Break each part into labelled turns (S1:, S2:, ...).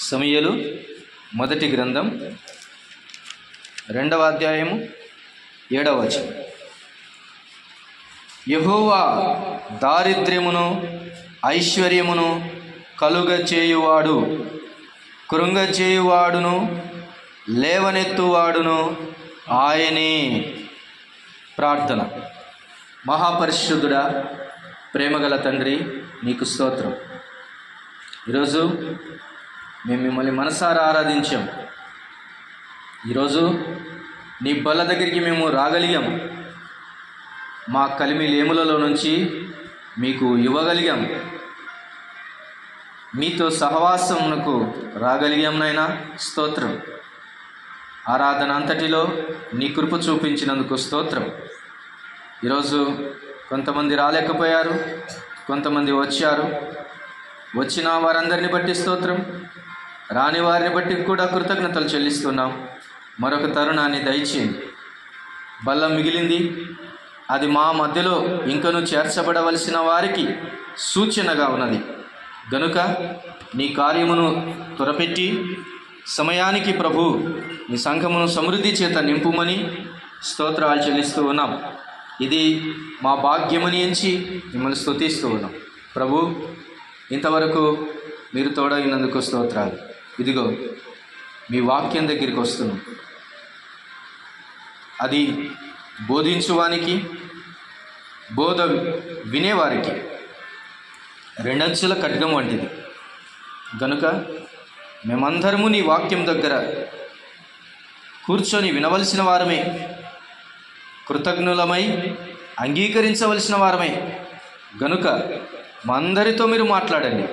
S1: సమూయేలు మొదటి గ్రంథం 2వ అధ్యాయము 7వ వచనం. యెహోవా దారిద్ర్యమును ఐశ్వర్యమును కలుగచేయువాడు, కృంగచేయువాడును లేవనెత్తువాడును ఆయనే. ప్రార్థన. మహాపరిశుద్ధుడా, ప్రేమగల తండ్రి, నీకు స్తోత్రం. ఈరోజు మేము మిమ్మల్ని మనసారా ఆరాధించాం. ఈరోజు నీ బల్ల దగ్గరికి మేము రాగలిగాం. మా కలిమి లేములలో నుంచి మీకు ఇవ్వగలిగాం. మీతో సహవాసమునకు రాగలిగాం నాయనా, స్తోత్రం. ఆరాధన అంతటిలో నీ కృప చూపించినందుకు స్తోత్రం. ఈరోజు కొంతమంది రాలేకపోయారు, కొంతమంది వచ్చారు. వచ్చిన వారందరిని బట్టి స్తోత్రం, రాని వారిని బట్టి కూడా కృతజ్ఞతలు చెల్లిస్తున్నాం. మరొక తరుణాన్ని దయచేయండి. బల్ల మిగిలింది, అది మా మధ్యలో ఇంకను చేర్చబడవలసిన వారికి సూచనగా ఉన్నది గనుక నీ కార్యమును త్వరపెట్టి సమయానికి ప్రభు నీ సంఘమును సమృద్ధి చేత నింపుమని స్తోత్రాలు చెల్లిస్తూ ఉన్నాం. ఇది మా భాగ్యమని ఎంచి మిమ్మల్ని స్తుతిస్తూ ఉన్నాం. ప్రభు, ఇంతవరకు మీరు తోడైనందుకు స్తోత్రాలు. ఇదిగో మీ వాక్యం దగ్గరికి వస్తున్నాం. అది బోధించువానికి, బోధ వినేవారికి రెండంచుల ఖడ్గం వంటిది గనుక మేమందరము నీ వాక్యం దగ్గర కూర్చొని వినవలసిన వారమే, కృతజ్ఞులమై అంగీకరించవలసిన వారమే గనుక మా అందరితో మీరు మాట్లాడండి.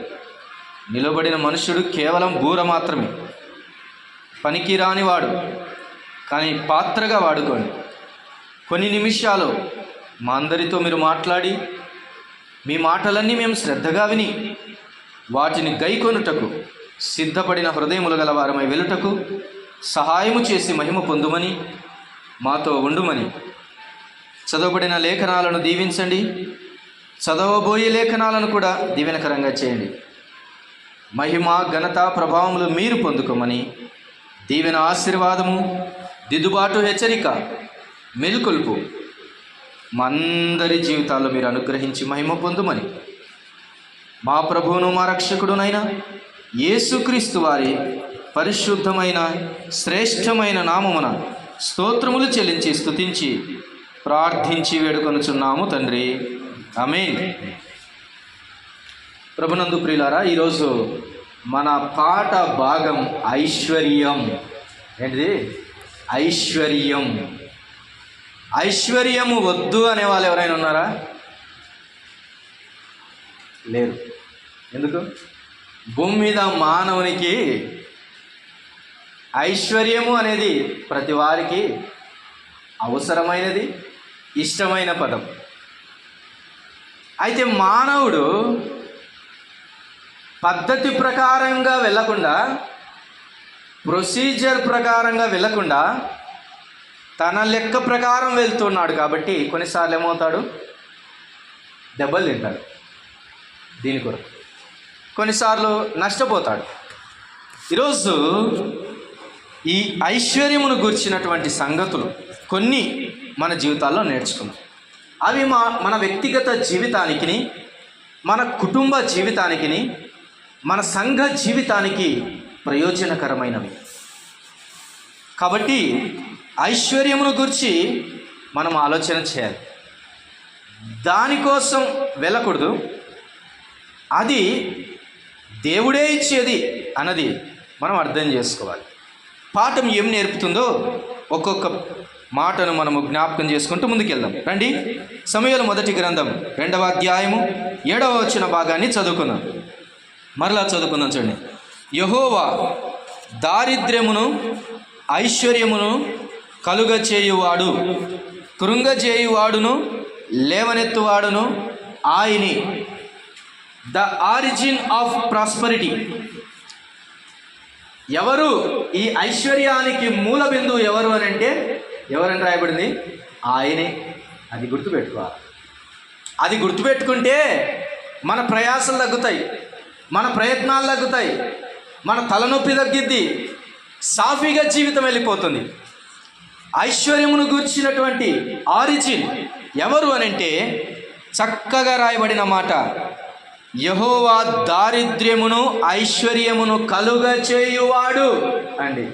S1: నిలబడిన మనుష్యుడు కేవలం బూర మాత్రమే, పనికి రానివాడు, కానీ పాత్రగా వాడుకోండి. కొన్ని నిమిషాలు మా అందరితో మీరు మాట్లాడి మీ మాటలన్నీ మేము శ్రద్ధగా విని వాటిని గైకొనుటకు సిద్ధపడిన హృదయములు గల వారమై వెలుటకు సహాయము చేసి మహిమ పొందుమని, మాతో ఉండుమని చదవబడిన లేఖనాలను దీవించండి. చదవబోయే లేఖనాలను కూడా దీవెనకరంగా చేయండి. మహిమ, ఘనత, ప్రభావములు మీరు పొందుకోమని, దీవెన, ఆశీర్వాదము, దిద్దుబాటు, హెచ్చరిక, మెలుకొల్పు మా అందరి జీవితాల్లో మీరు అనుగ్రహించి మహిమ పొందుమని మా ప్రభువును మా రక్షకుడునైనా యేసుక్రీస్తు వారి పరిశుద్ధమైన శ్రేష్టమైన నామమున స్తోత్రములు చెల్లించి స్తుతించి ప్రార్థించి వేడుకొనుచున్నాము తండ్రి, ఆమేన్. ప్రభునందు ప్రియులారా, ఈరోజు మన పాట భాగం ఐశ్వర్యం. ఏంటిది? ఐశ్వర్యం. ఐశ్వర్యము వద్దు అనే వాళ్ళు ఎవరైనా ఉన్నారా? లేరు. ఎందుకు? భూమి మీద మానవునికి ఐశ్వర్యము అనేది ప్రతి వారికి అవసరమైనది, ఇష్టమైన పదం. అయితే మానవుడు పద్ధతి ప్రకారంగా వెళ్ళకుండా, ప్రొసీజర్ ప్రకారంగా వెళ్ళకుండా తన లెక్క ప్రకారం వెళ్తున్నాడు. కాబట్టి కొన్నిసార్లు ఏమవుతాడు? దెబ్బలు తింటాడు దీని కొరకు, కొన్నిసార్లు నష్టపోతాడు. ఈరోజు ఈ ఐశ్వర్యమును గురించినటువంటి సంగతులు కొన్ని మన జీవితాల్లో నేర్చుకున్నాం. అవి మన వ్యక్తిగత జీవితానికి, మన కుటుంబ జీవితానికి, మన సంఘ జీవితానికి ప్రయోజనకరమైనవి. కాబట్టి ఐశ్వర్యమును గురించి మనం ఆలోచన చేయాలి. దానికోసం వెళ్ళకూడదు. అది దేవుడే ఇచ్చేది అన్నది మనం అర్థం చేసుకోవాలి. పాఠం ఏం నేర్పుతుందో ఒక్కొక్క మాటను మనము జ్ఞాపకం చేసుకుంటూ ముందుకెళ్దాం. రండి, సమూయేలు మొదటి గ్రంథం 2వ అధ్యాయము 7వ వచన భాగాన్ని చదువుకుందాం. మరలా చదువుకుందాం. చూడండి. యెహోవా దారిద్ర్యమును ఐశ్వర్యమును కలుగచేయువాడు, కృంగచేయువాడును లేవనెత్తువాడును ఆయనే. The origin of prosperity. ఎవరు ఈ ఐశ్వర్యానికి మూల బిందువు ఎవరు అని అంటే, ఎవరని రాయబడింది? ఆయనే. అది గుర్తుపెట్టుకోవాలి. అది గుర్తుపెట్టుకుంటే మన ప్రయాసలు తగ్గుతాయి, మన ప్రయత్నాలు తగ్గుతాయి, మన తలనొప్పి తగ్గిద్ది, సాఫీగా జీవితం వెళ్ళిపోతుంది. ఐశ్వర్యమును గూర్చినటువంటి ఆరిజిన్ ఎవరు అనంటే చక్కగా రాయబడిన మాట, యెహోవా దారిద్ర్యమును ఐశ్వర్యమును కలుగ చేయువాడు అండి.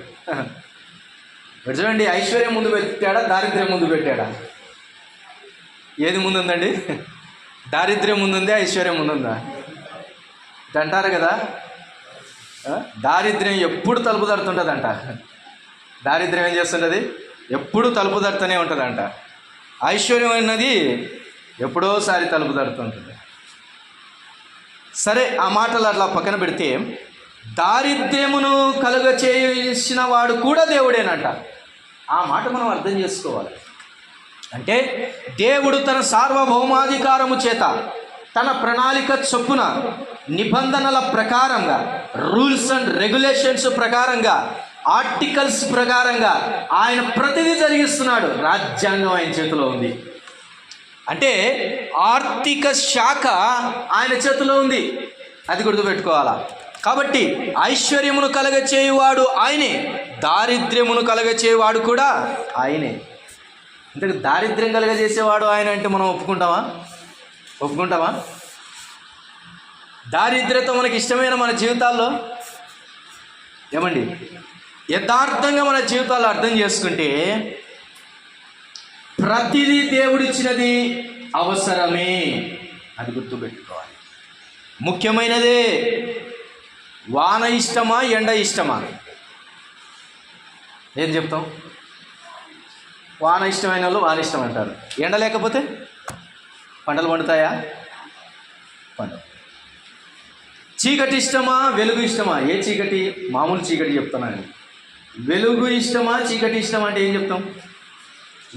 S1: చూడండి, ఐశ్వర్యం ముందు పెట్టాడా, దారిద్ర్యం ముందు పెట్టాడా? ఏది ముందుందండి? దారిద్ర్యం ముందుంది, ఐశ్వర్యం ముందుందా? అంటారు కదా, దారిద్ర్యం ఎప్పుడు తలుపు తడుతుంటుందంట. దారిద్ర్యం ఏం చేస్తుంటుంది? ఎప్పుడు తలుపు తడుతూనే ఉంటుందంట. ఐశ్వర్యం అన్నది ఎప్పుడోసారి తలుపు తడుతుంటుంది. సరే, ఆ మాటలు అట్లా పక్కన పెడితే, దారిద్ర్యమును కలుగ చేసిన వాడు కూడా దేవుడేనంట. ఆ మాట మనం అర్థం చేసుకోవాలి. అంటే దేవుడు తన సార్వభౌమాధికారము చేత, తన ప్రణాళిక చొప్పున, నిబంధనల ప్రకారంగా, రూల్స్ అండ్ రెగ్యులేషన్స్ ప్రకారంగా, ఆర్టికల్స్ ప్రకారంగా ఆయన ప్రతిదీ జరిగిస్తున్నాడు. రాజ్యాంగం ఆయన చేతిలో ఉంది. అంటే ఆర్థిక శాఖ ఆయన చేతిలో ఉంది, అది గుర్తుపెట్టుకోవాలా. కాబట్టి ఐశ్వర్యమును కలగచేయువాడు ఆయనే, దారిద్ర్యమును కలగచేయువాడు కూడా ఆయనే. అంటే దారిద్ర్యం కలగజేసేవాడు ఆయన అంటే మనం ఒప్పుకుంటామా? దారిద్ర్యత మనకి ఇష్టమైన మన జీవితాల్లో ఏమండి, యథార్థంగా మన జీవితాల్లో అర్థం చేసుకుంటే ప్రతిదీ దేవుడిచ్చినది అవసరమే, అది గుర్తుపెట్టుకోవాలి. ముఖ్యమైనదే. వాన ఇష్టమా, ఎండ ఇష్టమా? ఏం చెప్తాం? వాన ఇష్టమైన వాళ్ళు వాన ఇష్టం అంటారు. ఎండ లేకపోతే పంటలు పండుతాయా? పండు. చీకటి ఇష్టమా, వెలుగు ఇష్టమా? ఏ చీకటి? మామూలు చీకటి చెప్తున్నాను. వెలుగు ఇష్టమా, చీకటి ఇష్టమా అంటే ఏం చెప్తాం?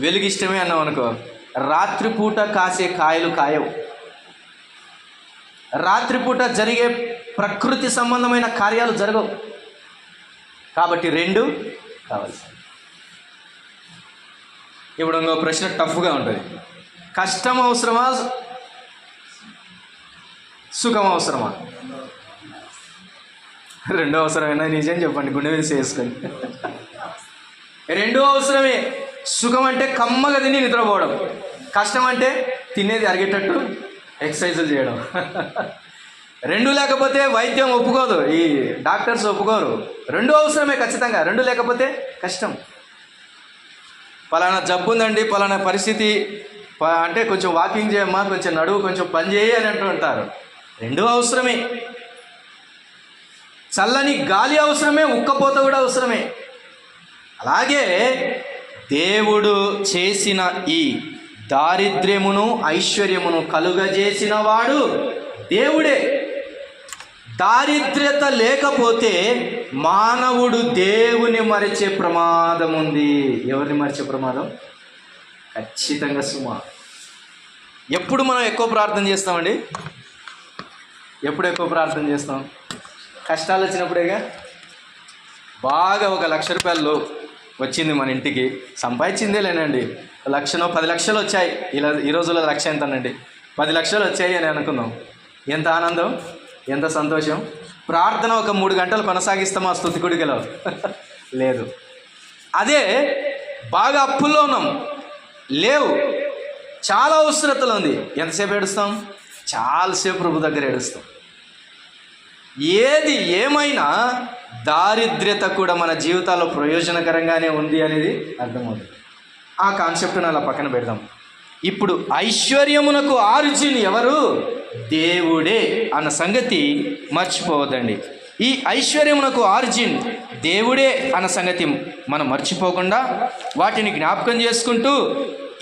S1: వెలుగు ఇష్టమే అన్నాం అనుకో, రాత్రిపూట కాసే కాయలు కాయవు. రాత్రిపూట జరిగే ప్రకృతి సంబంధమైన కార్యాలు జరగవు. కాబట్టి రెండు కావాలి. ఇప్పుడు ఇంకో ప్రశ్న టఫ్గా ఉంటుంది. కష్టం అవసరమా, సుఖం అవసరమా? రెండో అవసరమేనా? నిజం చెప్పండి, గుండె మీద చేసుకొని. రెండో అవసరమే. సుఖం అంటే కమ్మగా తిని నిద్రపోవడం, కష్టం అంటే తినేది అరిగేటట్టు ఎక్సర్సైజులు చేయడం. రెండు లేకపోతే వైద్యం ఒప్పుకోదు, ఈ డాక్టర్స్ ఒప్పుకోరు. రెండు అవసరమే ఖచ్చితంగా. రెండు లేకపోతే కష్టం. పలానా జబ్బు ఉందండి, పలానా పరిస్థితి అంటే కొంచెం వాకింగ్ చేయమ్మా, కొంచెం నడువు, కొంచెం పని చేయి అని అంటూ ఉంటారు. రెండు అవసరమే. చల్లని గాలి అవసరమే, ఉక్కపోత కూడా అవసరమే. అలాగే దేవుడు చేసిన ఈ దారిద్ర్యమును ఐశ్వర్యమును కలుగజేసిన వాడు దేవుడే. దారిద్ర్యత లేకపోతే మానవుడు దేవుని మరిచే ప్రమాదం ఉంది. ఎవరిని మరిచే ప్రమాదం? ఖచ్చితంగా సుమా. ఎప్పుడు మనం ఎక్కువ ప్రార్థన చేస్తామండి? ఎప్పుడు ఎక్కువ ప్రార్థన చేస్తాం? కష్టాలు వచ్చినప్పుడేగా. బాగా 1,00,000 రూపాయలు వచ్చింది మన ఇంటికి, సంపాదించిందే లేనండి, 1,00,000 10 లక్షలు వచ్చాయి. ఇలా ఈ రోజుల్లో 1,00,000 ఎంతనండి? 10 లక్షలు వచ్చాయి అని అనుకుందాం. ఎంత ఆనందం, ఎంత సంతోషం. ప్రార్థన ఒక 3 గంటలు కొనసాగిస్తామా స్తుతి గుడికలో? లేదు. అదే బాగా అప్పుల్లో ఉన్నాం, లేవు, చాలా అవసరతలు ఉంది, ఎంతసేపు ఏడుస్తాం? చాలాసేపు ప్రభు దగ్గర ఏడుస్తాం. ఏది ఏమైనా దారిద్ర్యత కూడా మన జీవితాల్లో ప్రయోజనకరంగానే ఉంది అనేది అర్థమవుతుంది. ఆ కాన్సెప్ట్ని అలా పక్కన పెడదాం. ఇప్పుడు ఐశ్వర్యమునకు ఆరిజిన్ ఎవరు? దేవుడే అన్న సంగతి మర్చిపోవద్దండి. ఈ ఐశ్వర్యమునకు ఆరిజిన్ దేవుడే అన్న సంగతి మనం మర్చిపోకుండా వాటిని జ్ఞాపకం చేసుకుంటూ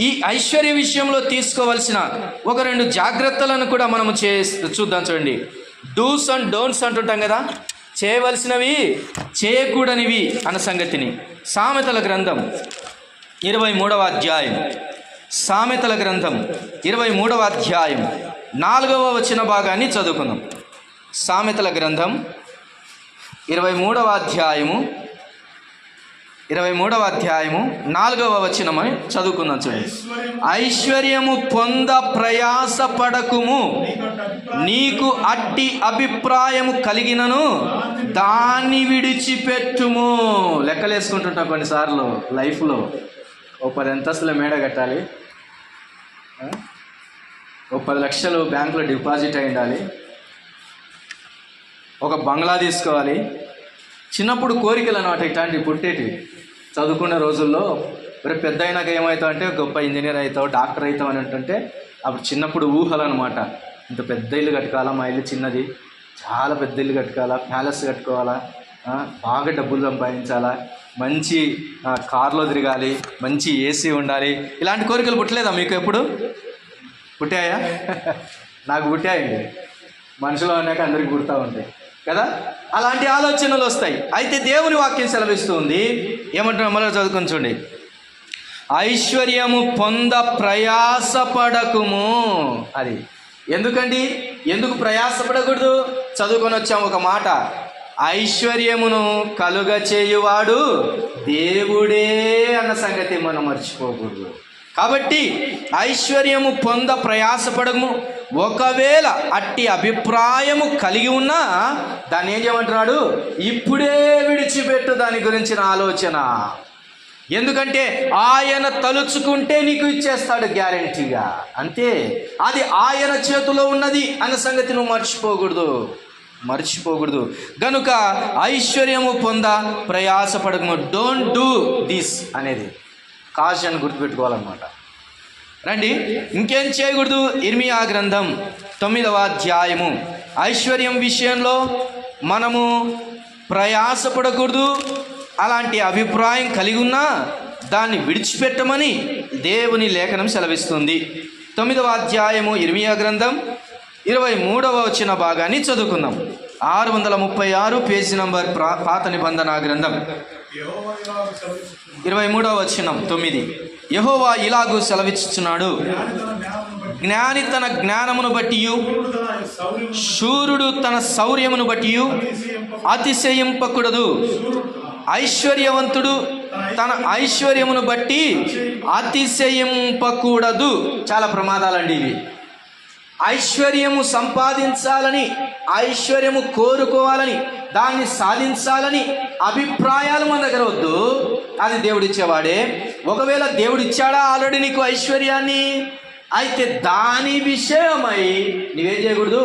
S1: ఈ ఐశ్వర్య విషయంలో తీసుకోవాల్సిన 1-2 జాగ్రత్తలను కూడా మనము చూద్దాం. చూడండి, డూస్ అండ్ డోంట్స్ అంటుంటాం కదా, చేయవలసినవి చేయకూడనివి అన్న సంగతిని. సామెతల గ్రంథం 23వ అధ్యాయం, సామెతల గ్రంథం 23వ అధ్యాయం 4వ వచన భాగాన్ని చదువుకుందాం. సామెతల గ్రంథం 23వ అధ్యాయము 23వ అధ్యాయము 4వ వచనమని చదువుకుందాం చూడండి. ఐశ్వర్యము పొంద ప్రయాసపడకుము, నీకు అట్టి అభిప్రాయము కలిగినను దాన్ని విడిచిపెట్టుము. లెక్కలేసుకుంటుంటాం కొన్నిసార్లు లైఫ్లో. ఓ 10 అంతస్తుల మేడ కట్టాలి, ఓ 10 లక్షలు బ్యాంకులో డిపాజిట్ అయి ఉండాలి, ఒక బంగ్లా తీసుకోవాలి. చిన్నప్పుడు కోరికలు అన్నమాట ఇట్లాంటివి పుట్టేటివి. చదువుకున్న రోజుల్లో మరి పెద్ద అయినాక ఏమవుతావు అంటే గొప్ప ఇంజనీర్ అవుతావు, డాక్టర్ అవుతావు అని అంటుంటే అప్పుడు చిన్నప్పుడు ఊహలు అనమాట. ఇంత పెద్ద ఇల్లు కట్టుకోవాలా, మా ఇల్లు చిన్నది, చాలా పెద్ద ఇల్లు కట్టుకోవాలా, ప్యాలెస్ కట్టుకోవాలా, బాగా డబ్బులు సంపాదించాలా, మంచి కార్లో తిరగాలి, మంచి ఏసీ ఉండాలి. ఇలాంటి కోరికలు పుట్టలేదా మీకు ఎప్పుడు? పుట్టాయా? నాకు పుట్టాయండి. మనుషులు అన్నాక అందరికి పుడతా ఉంటాయి కదా, అలాంటి ఆలోచనలు వస్తాయి. అయితే దేవుని వాక్యం సెలవిస్తుంది, ఏమంటున్నా మళ్ళీ చదువుకొని చూడండి. ఐశ్వర్యము పొంద ప్రయాసపడకుము. అది ఎందుకండి, ఎందుకు ప్రయాసపడకూడదు? చదువుకొని వచ్చాము ఒక మాట, ఐశ్వర్యమును కలుగ చేయువాడు దేవుడే అన్న సంగతి మనం మర్చిపోకూడదు. కాబట్టి ఐశ్వర్యము పొంద ప్రయాసపడము, ఒకవేళ అట్టి అభిప్రాయము కలిగి ఉన్నా దాన్ని ఏం చేయమంటున్నాడు? ఇప్పుడే విడిచిపెట్టు దాని గురించిన ఆలోచన. ఎందుకంటే ఆయన తలుచుకుంటే నీకు ఇచ్చేస్తాడు గ్యారెంటీగా, అంతే. అది ఆయన చేతిలో ఉన్నది అన్న సంగతి నువ్వు మర్చిపోకూడదు. గనుక ఐశ్వర్యము పొంద ప్రయాసపడము, డోంట్ డూ దిస్ అనేది కాషన్ గుర్తుపెట్టుకోవాలన్నమాట. రండి, ఇంకేం చేయకూడదు? ఇర్మియా గ్రంథం 9వ అధ్యాయము. ఐశ్వర్యం విషయంలో మనము ప్రయాసపడకూడదు, అలాంటి అభిప్రాయం కలిగి ఉన్నా దాన్ని విడిచిపెట్టమని దేవుని లేఖనం సెలవిస్తుంది. 9వ అధ్యాయము ఇర్మియా గ్రంథం 23వ వచన భాగాన్ని చదువుకుందాం. 636 పేజీ నంబర్, పాత నిబంధన గ్రంథం, 23వ వచనం 9. యెహోవా ఇలాగూ సెలవిచ్చుచున్నాడు, జ్ఞాని తన జ్ఞానమును బట్టి, శూరుడు తన శౌర్యమును బట్టి అతిశయింపకూడదు. ఐశ్వర్యవంతుడు తన ఐశ్వర్యమును బట్టి అతిశయింపకూడదు. చాలా ప్రమాదాలండి ఇవి. ఐశ్వర్యము సంపాదించాలని, ఐశ్వర్యము కోరుకోవాలని, దాన్ని సాధించాలని అభిప్రాయాలు మన దగ్గర వద్దు. అది దేవుడిచ్చేవాడే. ఒకవేళ దేవుడిచ్చాడా ఆల్రెడీ నీకు ఐశ్వర్యాన్ని, అయితే దాని విషయమై నువ్వేం చేయకూడదు?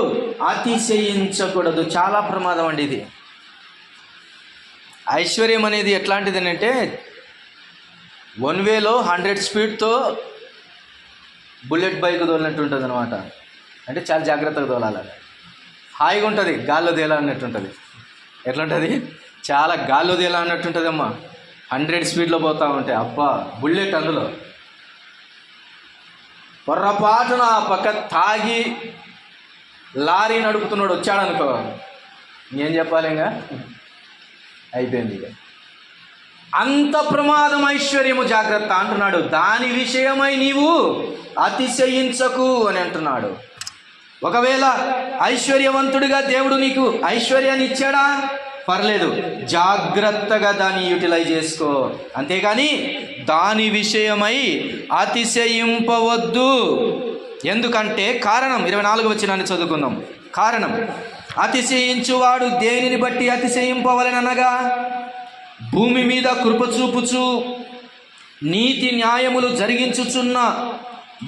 S1: అతిశయించకూడదు. చాలా ప్రమాదం అండి ఇది. ఐశ్వర్యం అనేది ఎట్లాంటిది అంటే 1 వేలో 100 స్పీడ్తో బుల్లెట్ బైక్ తోలినట్టు ఉంటుంది అనమాట. అంటే చాలా జాగ్రత్తగా తోలాలి. హాయిగా ఉంటుంది, గాల్లో తేలా అన్నట్టు ఉంటుంది. ఎట్లుంటుంది? చాలా గాల్లో తేలా అన్నట్టు ఉంటుంది అమ్మా. 100 స్పీడ్లో పోతూ ఉంటే అబ్బా బుల్లెట్. అందులో పొర్రపాటున ఆ పక్క తాగి లారీ నడుపుతున్నాడు వచ్చాడనుకో, ఏం చెప్పాలి? ఇంకా అయిపోయింది. ఇక అంత ప్రమాదం ఐశ్వర్యము, జాగ్రత్త అంటున్నాడు. దాని విషయమై నీవు అతిశయించకు అని అంటున్నాడు. ఒకవేళ ఐశ్వర్యవంతుడిగా దేవుడు నీకు ఐశ్వర్యాన్ని ఇచ్చాడా, పర్లేదు, జాగ్రత్తగా దాన్ని యూటిలైజ్ చేసుకో. అంతేగాని దాని విషయమై అతిశయింపవద్దు. ఎందుకంటే కారణం, 24వ వచనాన్ని చదువుకుందాం. కారణం, అతిశయించువాడు దేనిని బట్టి అతిశయింపవలెననగా, భూమి మీద కృప చూపుచు నీతి న్యాయములు జరిగించుచున్న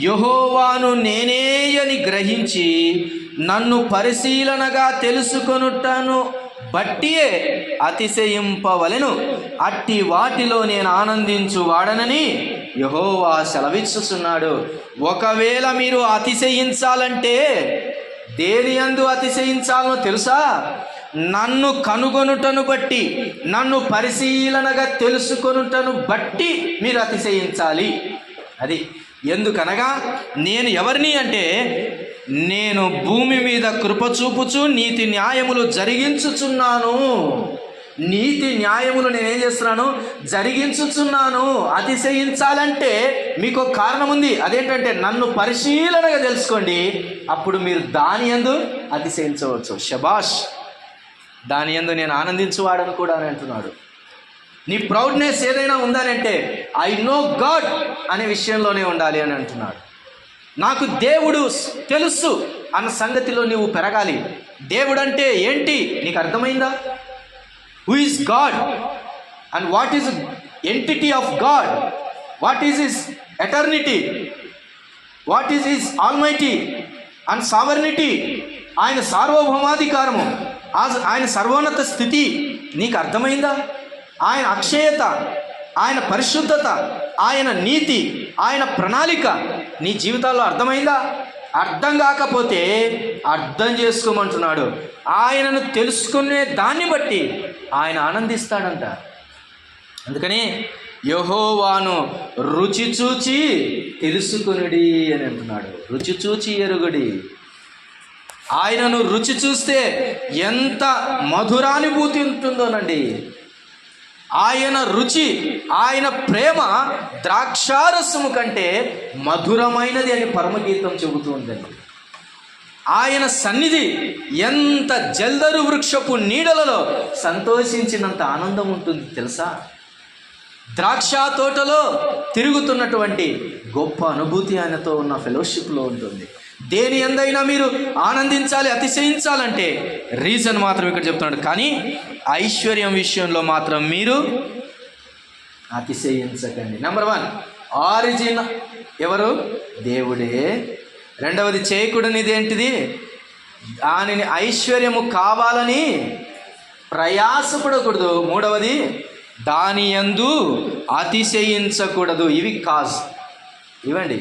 S1: యెహోవాను నేనే అని గ్రహించి నన్ను పరిశీలనగా తెలుసుకొనుటను బట్టియే అతిశయింపవలెను. అట్టి వాటిలో నేను ఆనందించువాడనని యెహోవా సెలవిచ్చుచున్నాడు. ఒకవేళ మీరు అతిశయించాలంటే దేని యందు అతిశయించాలనో తెలుసా? నన్ను కనుగొనుటను బట్టి, నన్ను పరిశీలనగా తెలుసుకొనుటను బట్టి మీరు అతిశయించాలి. అది ఎందుకనగా నేను ఎవరిని అంటే, నేను భూమి మీద కృప చూపుచు నీతి న్యాయములు జరిగించుచున్నాను. నీతి న్యాయములు నేనేం చేస్తున్నాను? జరిగించుచున్నాను. అతిశయించాలంటే మీకు ఒక కారణం ఉంది. అదేంటంటే నన్ను పరిశీలనగా తెలుసుకోండి, అప్పుడు మీరు దాని యందు అతిశయించవచ్చు. శబాష్, దాని యందు నేను ఆనందించువాడను కూడా అని అంటున్నాడు. నీ ప్రౌడ్నెస్ ఏదైనా ఉందనంటే ఐ నో గాడ్ అనే విషయంలోనే ఉండాలి అని అంటున్నాడు. నాకు దేవుడు తెలుసు అన్న సంగతిలో నీవు పెరగాలి. దేవుడు అంటే ఏంటి నీకు అర్థమైందా? Who is God and what is entity of God, what is his eternity, what is his almighty and sovereignty, ఆయన సార్వభౌమాధికారము, ఆయన సర్వోన్నత స్థితి నీకు అర్థమైందా? ఆయన అక్షయత, ఆయన పరిశుద్ధత, ఆయన నీతి, ఆయన ప్రణాళిక నీ జీవితాల్లో అర్థమైందా? అర్థం కాకపోతే అర్థం చేసుకోమంటున్నాడు. ఆయనను తెలుసుకునే దాన్ని బట్టి ఆయన ఆనందిస్తాడంట. అందుకని యెహోవాను రుచి చూచి తెలుసుకొనుడి అని అంటున్నాడు. రుచి చూచి ఎరుగుడి. ఆయనను రుచి చూస్తే ఎంత మధురానుభూతి ఉంటుందోనండి. ఆయన రుచి, ఆయన ప్రేమ ద్రాక్షారసము కంటే మధురమైనది అని పరమగీతం చెబుతూ ఉందండి. ఆయన సన్నిధి ఎంత జల్దరు వృక్షపు నీడలలో సంతోషించినంత ఆనందం ఉంటుంది తెలుసా? ద్రాక్ష తోటలో తిరుగుతున్నటువంటి గొప్ప అనుభూతి ఆయనతో ఉన్న ఫెలోషిప్లో ఉంటుంది. దేని ఎందైనా మీరు ఆనందించాలి, అతిశయించాలంటే రీజన్ మాత్రం ఇక్కడ చెప్తున్నాడు. కానీ ఐశ్వర్యం విషయంలో మాత్రం మీరు అతిశయించకండి. నెంబర్ 1, ఆరిజిన్ ఎవరు? దేవుడే. రెండవది, చేయకూడనిది ఏంటిది? దానిని ఐశ్వర్యము కావాలని ప్రయాసపడకూడదు. మూడవది, దాని యందు అతిశయించకూడదు. ఇవి కాజ్ ఇవండి.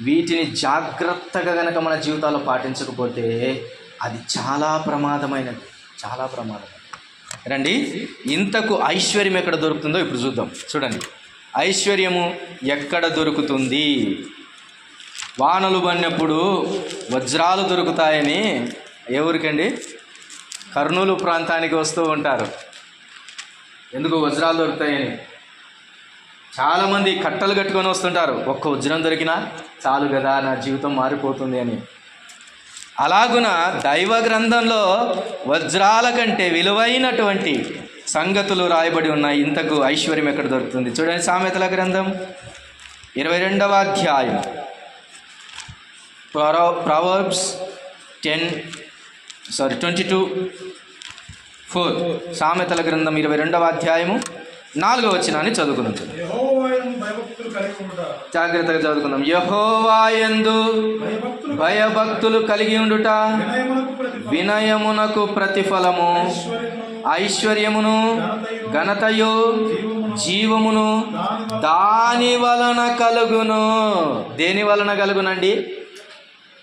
S1: వీటిని జాగ్రత్తగా గనక మన జీవితాల్లో పాటించకపోతే అది చాలా ప్రమాదమైనది, చాలా ప్రమాదమైనది. రండి, ఇంతకు ఐశ్వర్యం ఎక్కడ దొరుకుతుందో ఇప్పుడు చూద్దాం. చూడండి, ఐశ్వర్యము ఎక్కడ దొరుకుతుంది? వానలు పడినప్పుడు వజ్రాలు దొరుకుతాయని ఎవరికండి? కర్నూలు ప్రాంతానికి వస్తూ ఉంటారు. ఎందుకు వజ్రాలు దొరుకుతాయని. చాలామంది కట్టలు కట్టుకొని వస్తుంటారు. ఒక్క వజ్రం దొరికినా చాలు కదా, నా జీవితం మారిపోతుంది అని. అలాగున దైవ గ్రంథంలో వజ్రాల కంటే విలువైనటువంటి సంగతులు రాయబడి ఉన్నాయి. ఇంతకు ఐశ్వర్యం ఎక్కడ దొరుకుతుంది? చూడండి, సామెతల గ్రంథం 22వ అధ్యాయం, ప్రొవర్బ్స్ 22:4. సామెతల గ్రంథం 22వ అధ్యాయము 4వ వచనాన్ని చదువుకుందాం. జాగ్రత్తగా చదువుకుందాం. యెహోవాయందు భయభక్తులు కలిగి ఉండుట వినయమునకు ప్రతిఫలము, ఐశ్వర్యమును ఘనతయు జీవమును దాని వలన కలుగును. దేని వలన కలుగునండి?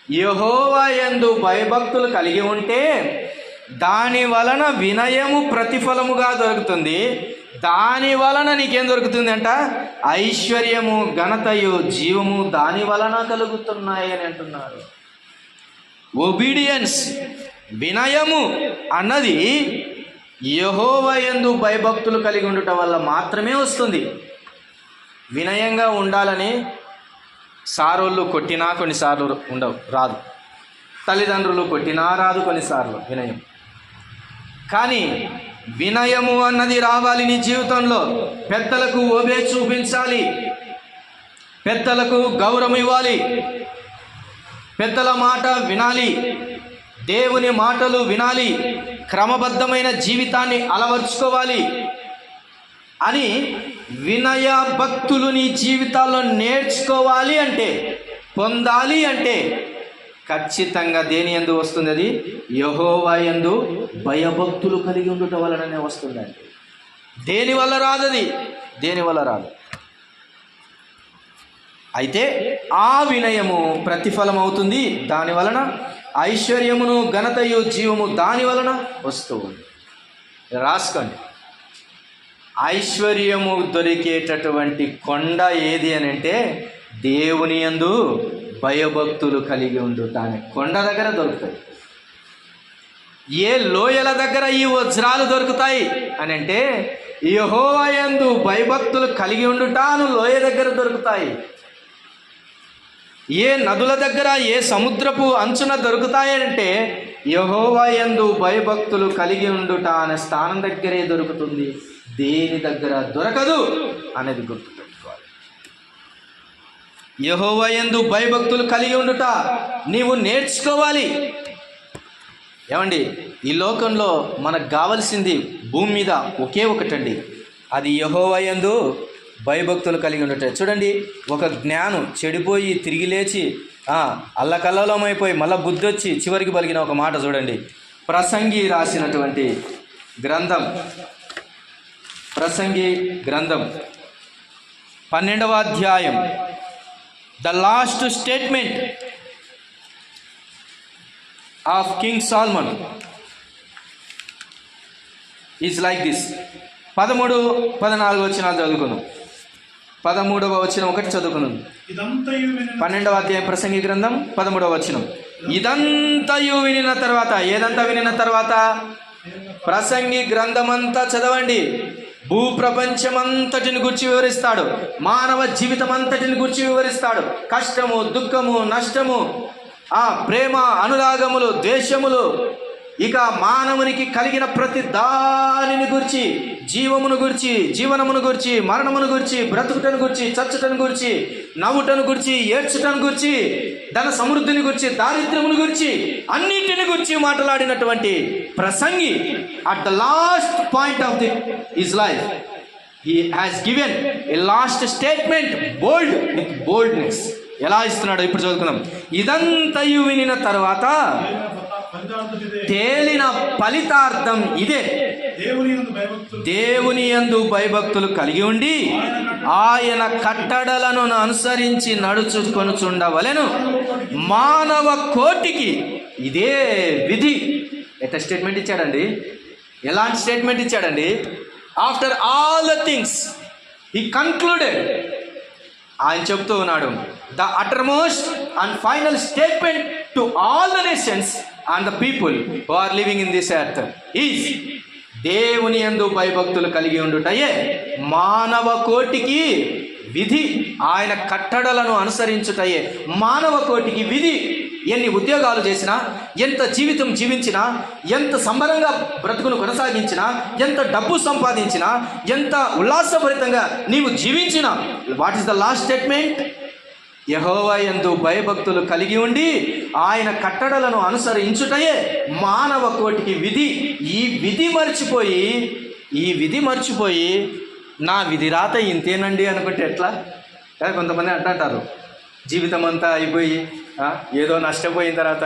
S1: యెహోవాయందు భయభక్తులు కలిగి ఉంటే దాని వలన వినయము ప్రతిఫలముగా దొరుకుతుంది. దాని వలన నీకేం దొరుకుతుంది అంట? ఐశ్వర్యము, ఘనతయు, జీవము దాని వలన కలుగుతున్నాయి అని అంటున్నారు. ఒబీడియన్స్, వినయము అన్నది యెహోవాయందు భయభక్తులు కలిగి ఉండటం వల్ల మాత్రమే వస్తుంది. వినయంగా ఉండాలని సారోళ్ళు కొట్టినా కొన్నిసార్లు రాదు, తల్లిదండ్రులు కొట్టినా రాదు కొన్నిసార్లు వినయం. కానీ వినయము అన్నది రావాలి నీ జీవితంలో. పెద్దలకు ఓబే చూపించాలి, పెద్దలకు గౌరవం ఇవ్వాలి, పెద్దల మాట వినాలి, దేవుని మాటలు వినాలి, క్రమబద్ధమైన జీవితాన్ని అలవర్చుకోవాలి అని వినయ భక్తులు నీ జీవితాల్లో నేర్చుకోవాలి అంటే, పొందాలి అంటే ఖచ్చితంగా దేని యందు వస్తుంది? అది యెహోవా యందు భయభక్తులు కలిగి ఉండటం వలననే వస్తుందండి. దేని వల్ల రాదు, అది దేని వల్ల రాదు. అయితే ఆ వినయము ప్రతిఫలం అవుతుంది. దాని వలన ఐశ్వర్యమును ఘనతయు జీవము దాని వలన వస్తూ ఉంది. రాసుకోండి, ఐశ్వర్యము దొరికేటటువంటి కొండ ఏది అని అంటే దేవుని యందు భయభక్తులు కలిగి ఉండుట అనే కొండ దగ్గర దొరుకుతాయి. ఏ లోయల దగ్గర ఈ వజ్రాలు దొరుకుతాయి అని అంటే యెహోవా యందు భయభక్తులు కలిగి ఉండుట అను లోయ దగ్గర దొరుకుతాయి. ఏ నదుల దగ్గర, ఏ సముద్రపు అంచున దొరుకుతాయంటే యెహోవా యందు భయభక్తులు కలిగి ఉండుట అనే స్థానం దగ్గరే దొరుకుతుంది. దేని దగ్గర దొరకదు అనేది గుర్తుపెట్టుకోవాలి. యెహోవా యందు భయభక్తులు కలిగి ఉండుట నీవు నేర్చుకోవాలి. ఏమండి, ఈ లోకంలో మనకు కావలసింది భూమి మీద ఒకే ఒకటండి, అది యెహోవా యందు భయభక్తులు కలిగి ఉండుట. చూడండి, ఒక జ్ఞానం చెడిపోయి తిరిగి లేచి అల్లకల్లోలమైపోయి మళ్ళీ బుద్ధి వచ్చి చివరికి పలికిన ఒక మాట చూడండి. ప్రసంగి రాసినటువంటి గ్రంథం, ప్రసంగి గ్రంథం 12వ అధ్యాయం, the last statement of king Solomon is like this. 13, 14 వచనాలు చదువుకున్నాం. 13వ వచనం ఒకటి చదువుకున్నాం. 12వ అధ్యాయం ప్రసంగి గ్రంథం 13వ వచనం. ఇదంతయు వినిన తర్వాత, ఏదంతా వినిన తర్వాత? ప్రసంగి గ్రంథమంతా చదవండి. భూప్రపంచమంతటిని గురించి వివరిస్తాడు, మానవ జీవితం అంతటిని గురించి వివరిస్తాడు. కష్టము, దుఃఖము, నష్టము, ప్రేమ, అనురాగములు, ద్వేషములు, ఇక మానవునికి కలిగిన ప్రతి దానిని గురించి, జీవమును గురించి, జీవనమును గురించి, మరణమును గురించి, బ్రతుకుటను గురించి, చచ్చుటను గురించి, నవ్వుటను గురించి, ఏడ్చుటను గురించి, ధన సమృద్ధిని గురించి, దారిద్ర్యమును గురించి, అన్నిటిని గురించి మాట్లాడినటువంటి ప్రసంగి at the last point of his life he has given a last statement, bold with boldness. ఎలా ఇస్తున్నాడో ఇప్పుడు చదువుకుందాం. ఇదంతయు వినిన తర్వాత తేలిన ఫలితార్థం ఇదే, దేవుని యందు భయభక్తులు కలిగి ఉండి ఆయన కట్టడలను అనుసరించి నడుచుకొనుచుండవలెను. మానవ కోటికి ఇదే విధి. ఎట్లా స్టేట్మెంట్ ఇచ్చాడండి? ఎలాంటి స్టేట్మెంట్ ఇచ్చాడండి? After all the things he concluded. ఆయన చెప్తూ ఉన్నాడు, the uttermost and final statement to all the nations and the people who are living in this earth is దేవుని యందు భయభక్తులు కలిగి ఉండుటయే మానవ కోటికి విధి. ఆయన కట్టడలను అనుసరించుటయే మానవ కోటికి విధి. ఎన్ని ఉద్యోగాలు చేసినా, ఎంత జీవితం జీవించినా, ఎంత సంబరంగా బ్రతుకును కొనసాగించినా, ఎంత డబ్బు సంపాదించినా, ఎంత ఉల్లాసభరితంగా నీవు జీవించినా, what is the last statement? Jehovah యందు భయభక్తులు కలిగి ఉండి ఆయన కట్టడలను అనుసరించుటయే మానవ కోటికి విధి. ఈ విధి మర్చిపోయి నా విధి రాత ఇంతేనండి అనుకుంటే ఎట్లా? కొంతమంది అంటారు, జీవితం అంతా అయిపోయి ఏదో నష్టపోయిన తర్వాత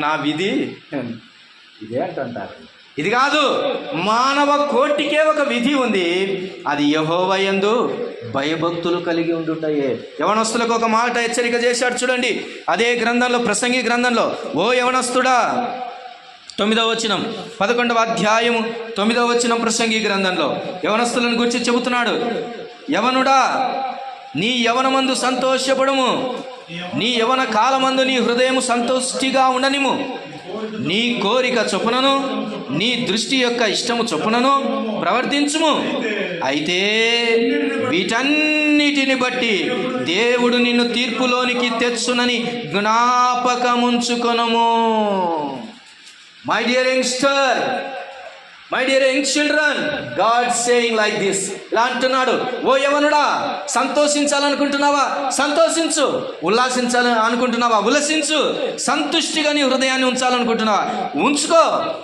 S1: నా విధి ఇదే అంటారు. ఇది కాదు, మానవ కోటికే ఒక విధి ఉంది, అది యెహోవా యందు భయభక్తులు కలిగి ఉండుటయే. యవనస్తులకు ఒక మాట హెచ్చరిక చేశాడు చూడండి, అదే గ్రంథంలో, ప్రసంగి గ్రంథంలో. ఓ యవనస్తుడా, 9వ వచనం, 11వ అధ్యాయం 9వ వచనం ప్రసంగి గ్రంథంలో యవనస్తులను గురించి చెబుతున్నాడు. యవనుడా, నీ యవనమందు సంతోషపడుము, నీ యవన కాలమందు నీ హృదయము సంతోష్టిగా ఉండనిము. నీ కోరిక చొప్పునను నీ దృష్టి యొక్క ఇష్టము చొప్పునను ప్రవర్తించుము. అయితే వీటన్నిటిని బట్టి దేవుడు నిన్ను తీర్పులోనికి తెచ్చునని జ్ఞాపకముంచుకొనుము. My dear youngster, my dear young children, God saying like this. ఇలా అంటున్నాడు, ఓ యవనుడా, సంతోషించాలనుకుంటున్నావా? సంతోషించు. ఉల్లాసించాలని అనుకుంటున్నావా? ఉల్లసించు. సంతుష్టిగా నీ హృదయాన్ని ఉంచాలనుకుంటున్నావా? ఉంచుకో.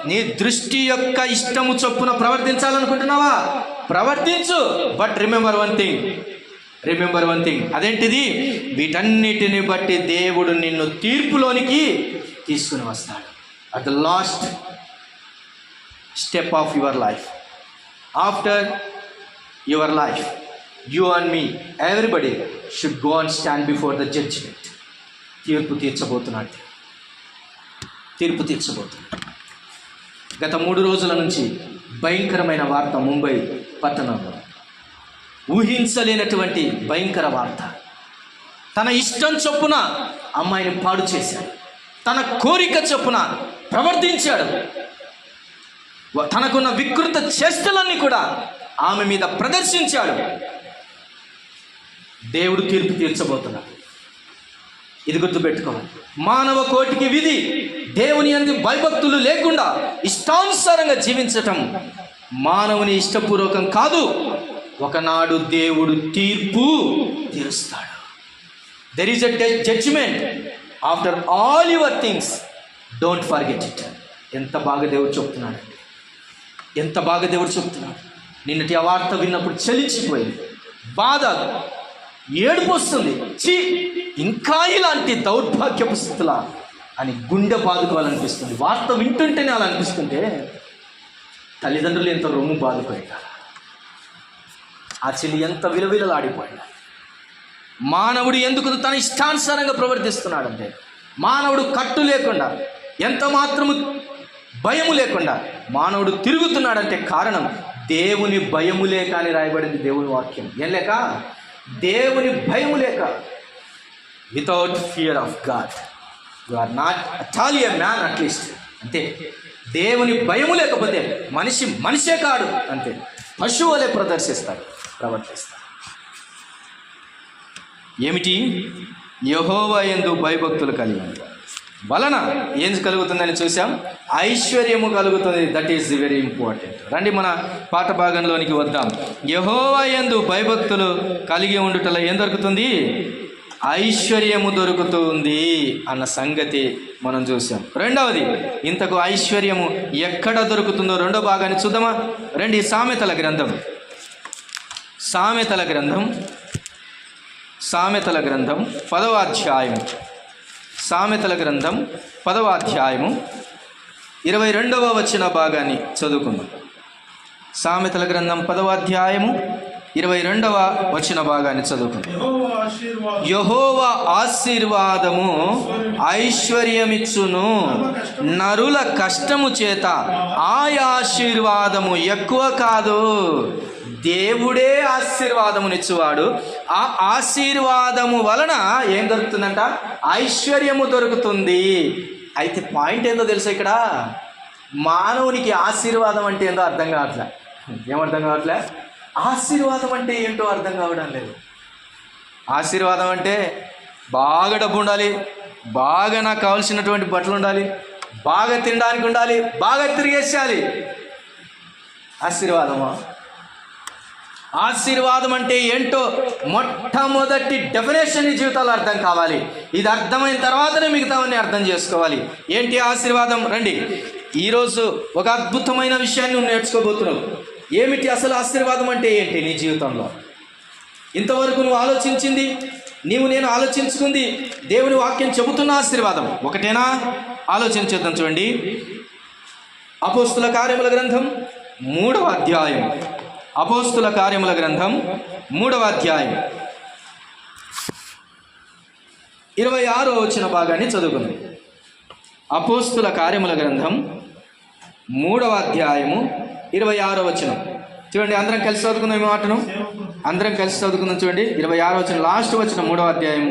S1: నీ దృష్టి యొక్క ఇష్టము చొప్పున ప్రవర్తించాలనుకుంటున్నావా? ప్రవర్తించు. బట్ రిమెంబర్ వన్ థింగ్, అదేంటిది? వీటన్నిటిని బట్టి దేవుడు నిన్ను తీర్పులోనికి తీసుకుని వస్తాడు. At the last step of your life, after your life, you and me, everybody should go and stand before the judgment. తీర్పు తీర్చబోతున్నాడు. గత 3 రోజుల నుంచి భయంకరమైన వార్త ముంబై పట్టణంలో. ఊహించలేనటువంటి భయంకర వార్త. తన ఇష్టం చొప్పున అమ్మాయిని పాడు చేశాడు, తన కోరిక చొప్పున ప్రవర్తించాడు, తనకున్న వికృత చేష్టలన్నీ కూడా ఆమె మీద ప్రదర్శించాడు. దేవుడు తీర్పు తీర్చబోతున్నాడు. ఇది గుర్తుపెట్టుకోవాలి. మానవ కోటికి విధి దేవుని యందు భయభక్తులు లేకుండా ఇష్టానుసారంగా జీవించటం మానవుని ఇష్టపూర్వకం కాదు. ఒకనాడు దేవుడు తీర్పు తీరుస్తాడు. There is a judgement after all your things, don't forget it. ఎంత బాగా దేవుడు చెప్తున్నాడండి, ఎంత బాగా దేవుడు చెప్తున్నాడు. నిన్నటి ఆ వార్త విన్నప్పుడు చలించిపోయింది, బాధ, ఏడుపు వస్తుంది. ఇంకా ఇలాంటి దౌర్భాగ్యపు స్థితులా అని గుండె బాదుకోవాలనిపిస్తుంది. వార్త వింటుంటేనే అలా అనిపిస్తుంటే తల్లిదండ్రులు ఎంత రొమ్ము బాదుకోయారు, ఆ చెల్లి ఎంత విలవిలలాడిపోయాడు. మానవుడు ఎందుకు తన ఇష్టానుసారంగా ప్రవర్తిస్తున్నాడంటే, మానవుడు కట్టు లేకుండా, ఎంత మాత్రము భయము లేకుండా మానవుడు తిరుగుతున్నాడంటే కారణం దేవుని భయము లేక అని రాయబడింది దేవుని వాక్యం. ఏం లేక? దేవుని భయము లేక. Without fear of God you are not at a man, at least. అంతే, దేవుని భయము లేకపోతే మనిషే కాడు. అంతే, పశువు వలె ప్రవర్తిస్తాడు. ఏమిటి? యెహోవా యందు భయభక్తులు కలిగి వలన ఏం కలుగుతుందని చూసాం, ఐశ్వర్యము కలుగుతుంది. That is very important. రండి మన పాఠ భాగంలోనికి వద్దాం. యెహోవా యందు భయభక్తులు కలిగి ఉండుటలో ఏం దొరుకుతుంది? ఐశ్వర్యము దొరుకుతుంది అన్న సంగతి మనం చూసాం. రెండవది, ఇంతకు ఐశ్వర్యము ఎక్కడ దొరుకుతుందో రెండో భాగాన్ని చూద్దామా? రండి, సామెతల గ్రంథం 10వ అధ్యాయం. సామెతల గ్రంథం 10వ అధ్యాయము 22వ వచన భాగాన్ని చదువుకుందాం. సామెతల గ్రంథం 10వ అధ్యాయము 22వ వచన భాగాన్ని చదువుకుందాం. యెహోవా ఆశీర్వాదము ఐశ్వర్యమిచ్చును, నరుల కష్టము చేత ఆయా ఆశీర్వాదము ఎక్కువ కాదు. దేవుడే ఆశీర్వాదమునిచ్చువాడు. ఆ ఆశీర్వాదము వలన ఏం దొరుకుతుందంట? ఐశ్వర్యము దొరుకుతుంది. అయితే పాయింట్ ఏందో తెలుసా ఇక్కడ? మానవునికి ఆశీర్వాదం అంటే ఏందో అర్థం కావట్లే. ఏమర్థం కావట్లే? ఆశీర్వాదం అంటే ఏంటో అర్థం కావడం లేదు. ఆశీర్వాదం అంటే బాగా డబ్బు ఉండాలి, బాగా నాకు కావాల్సినటువంటి బట్టలు ఉండాలి, బాగా తినడానికి ఉండాలి, బాగా తిరిగేసేయాలి. ఆశీర్వాదమా? ఆశీర్వాదం అంటే ఏంటో మొట్టమొదటి డెఫినేషన్ ఈ జీవితాల్లో అర్థం కావాలి. ఇది అర్థమైన తర్వాతనే మిగతావన్నీ అర్థం చేసుకోవాలి. ఏంటి ఆశీర్వాదం? రండి, ఈరోజు ఒక అద్భుతమైన విషయాన్ని నువ్వు నేర్చుకోబోతున్నావు. ఏమిటి అసలు ఆశీర్వాదం అంటే ఏంటి నీ జీవితంలో? ఇంతవరకు నువ్వు ఆలోచించింది, నేను ఆలోచించుకుంది, దేవుని వాక్యం చెబుతున్న ఆశీర్వాదం ఒకటేనా? ఆలోచన చేద్దాం. చూడండి, అపోస్తుల కార్యముల గ్రంథం 3వ అధ్యాయం. అపోస్తుల కార్యముల గ్రంథం 3వ అధ్యాయం 26వ వచన భాగాన్ని చదువుకుందాం. అపోస్తుల కార్యముల గ్రంథం 3వ అధ్యాయము 26వ వచనం చూడండి. అందరం కలిసి చదువుకుందాం. ఈ మాటను అందరం కలిసి చదువుకుందాం. చూడండి, 26వ వచనం, లాస్ట్ వచనం, 3వ అధ్యాయం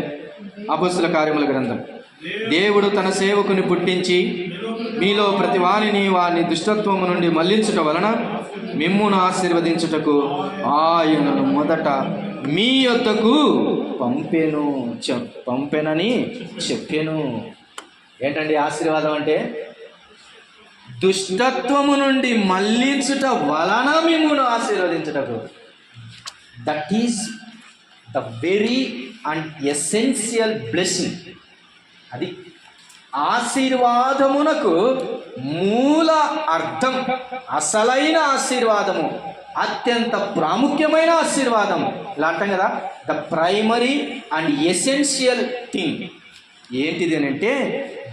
S1: అపోస్తుల కార్యముల గ్రంథం. దేవుడు తన సేవకుని పుట్టించి మీలో ప్రతి వాని దుష్టత్వము నుండి మళ్లించుట వలన మిమ్మును ఆశీర్వదించుటకు ఆయనను మొదట మీ యొద్దకు పంపెనని చెప్పెను. ఏంటండి ఆశీర్వాదం అంటే? దుష్టత్వము నుండి మళ్లించుట వలన మిమ్మును ఆశీర్వదించుటకు. That is the very and essential blessing. అది ఆశీర్వాదమునకు మూల అర్థం, అసలైన ఆశీర్వాదము, అత్యంత ప్రాముఖ్యమైన ఆశీర్వాదం. ఇలా అంటాం కదా, the primary and essential thing ఏంటిది అని అంటే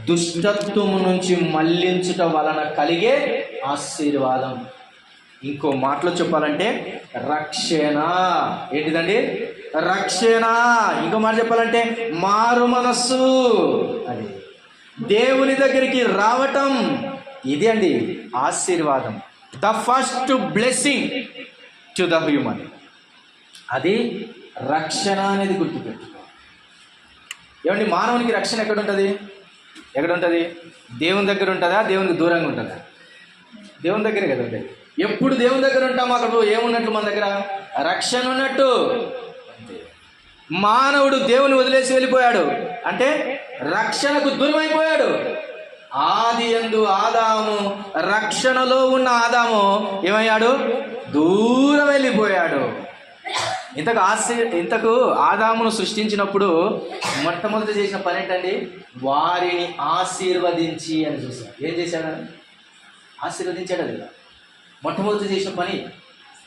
S1: దుష్టత్వము నుంచి మళ్లించుట వలన కలిగే ఆశీర్వాదం. ఇంకో మాటలో చెప్పాలంటే రక్షణ. ఏంటిదండి? రక్షణ. ఇంకో మాట చెప్పాలంటే మారు మనస్సు. అది దేవుని దగ్గరికి రావటం. ఇది అండి ఆశీర్వాదం. The first blessing to the human. అది రక్షణ అనేది గుర్తుపెట్టుకో. ఏమండి, మానవునికి రక్షణ ఎక్కడ ఉంటుంది? దేవుని దగ్గర ఉంటుందా? దేవునికి దూరంగా ఉంటుందా? దేవుని దగ్గరే కదా ఉంటుంది. ఎప్పుడు దేవుని దగ్గర ఉంటాం, అక్కడ ఏమున్నట్లు మన దగ్గర రక్షణ ఉన్నట్టు. మానవుడు దేవుని వదిలేసి వెళ్ళిపోయాడు అంటే రక్షణకు దూరం అయిపోయాడు. ఆది యందు ఆదాము, రక్షణలో ఉన్న ఆదాము ఏమయ్యాడు? దూరం వెళ్ళిపోయాడు. ఇంతకు ఆదామును సృష్టించినప్పుడు మొట్టమొదటి చేసిన పని ఏంటండి? వారిని ఆశీర్వదించి అని చూసాం. ఏం చేశాడని? ఆశీర్వదించాడు కదా. మొట్టమొదటి చేసిన పని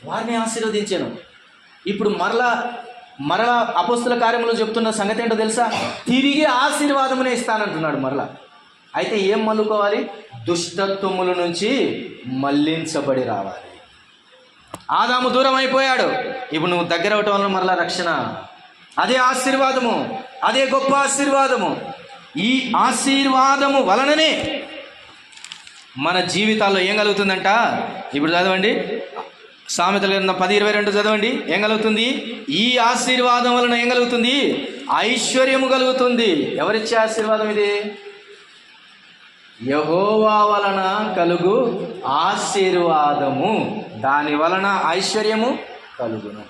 S1: వారిని ఆశీర్వదించాను. ఇప్పుడు మరలా అపోస్తుల కార్యములో చెప్తున్న సంగతి ఏంటో తెలుసా? తిరిగి ఆశీర్వాదమునే ఇస్తానంటున్నాడు మరలా. అయితే ఏం మల్లుకోవాలి? దుష్టత్వముల నుంచి మళ్లించబడి రావాలి. ఆదాము దూరం అయిపోయాడు, ఇప్పుడు నువ్వు దగ్గర అవటం వల్ల మరలా రక్షణ. అదే ఆశీర్వాదము, అదే గొప్ప ఆశీర్వాదము. ఈ ఆశీర్వాదము వలననే మన జీవితాల్లో ఏం కలుగుతుందంట? ఇప్పుడు చదవండి, సామెతల గ్రంథం 10:22 చదవండి. ఏం కలుగుతుంది? ఈ ఆశీర్వాదం వలన ఏం కలుగుతుంది? ఐశ్వర్యము కలుగుతుంది. ఎవరిచ్చే ఆశీర్వాదం ఇది? యెహోవా వలన కలుగు ఆశీర్వాదము, దాని వలన ఐశ్వర్యము కలుగును.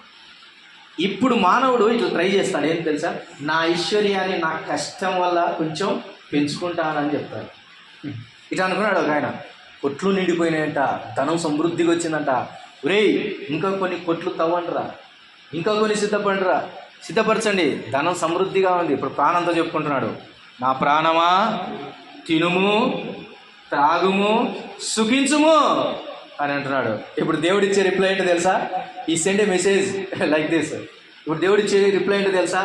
S1: ఇప్పుడు మానవుడు ఇట్లా ట్రై చేస్తాడు. ఏం తెలుసా? నా ఐశ్వర్యాన్ని నా కష్టం వల్ల కొంచెం పెంచుకుంటానని చెప్తాడు. ఇట్లా అనుకున్నాడు ఒక ఆయన. కొట్లు నిండిపోయినాయంట, ధనం సమృద్ధిగా వచ్చిందంట. ఒరేయ్, ఇంకా కొన్ని కొట్లు తవ్వండిరా, ఇంకా కొన్ని సిద్ధపరచండి, ధనం సమృద్ధిగా ఉంది. ఇప్పుడు ప్రాణంతో చెప్పుకుంటున్నాడు, నా ప్రాణమా తినుము త్రాగుము సుఖించుము అని అంటున్నాడు. ఇప్పుడు దేవుడిచ్చే రిప్లై ఏంటో తెలుసా? ఈ send A message like this. ఇప్పుడు దేవుడిచ్చే రిప్లై ఏంటో తెలుసా?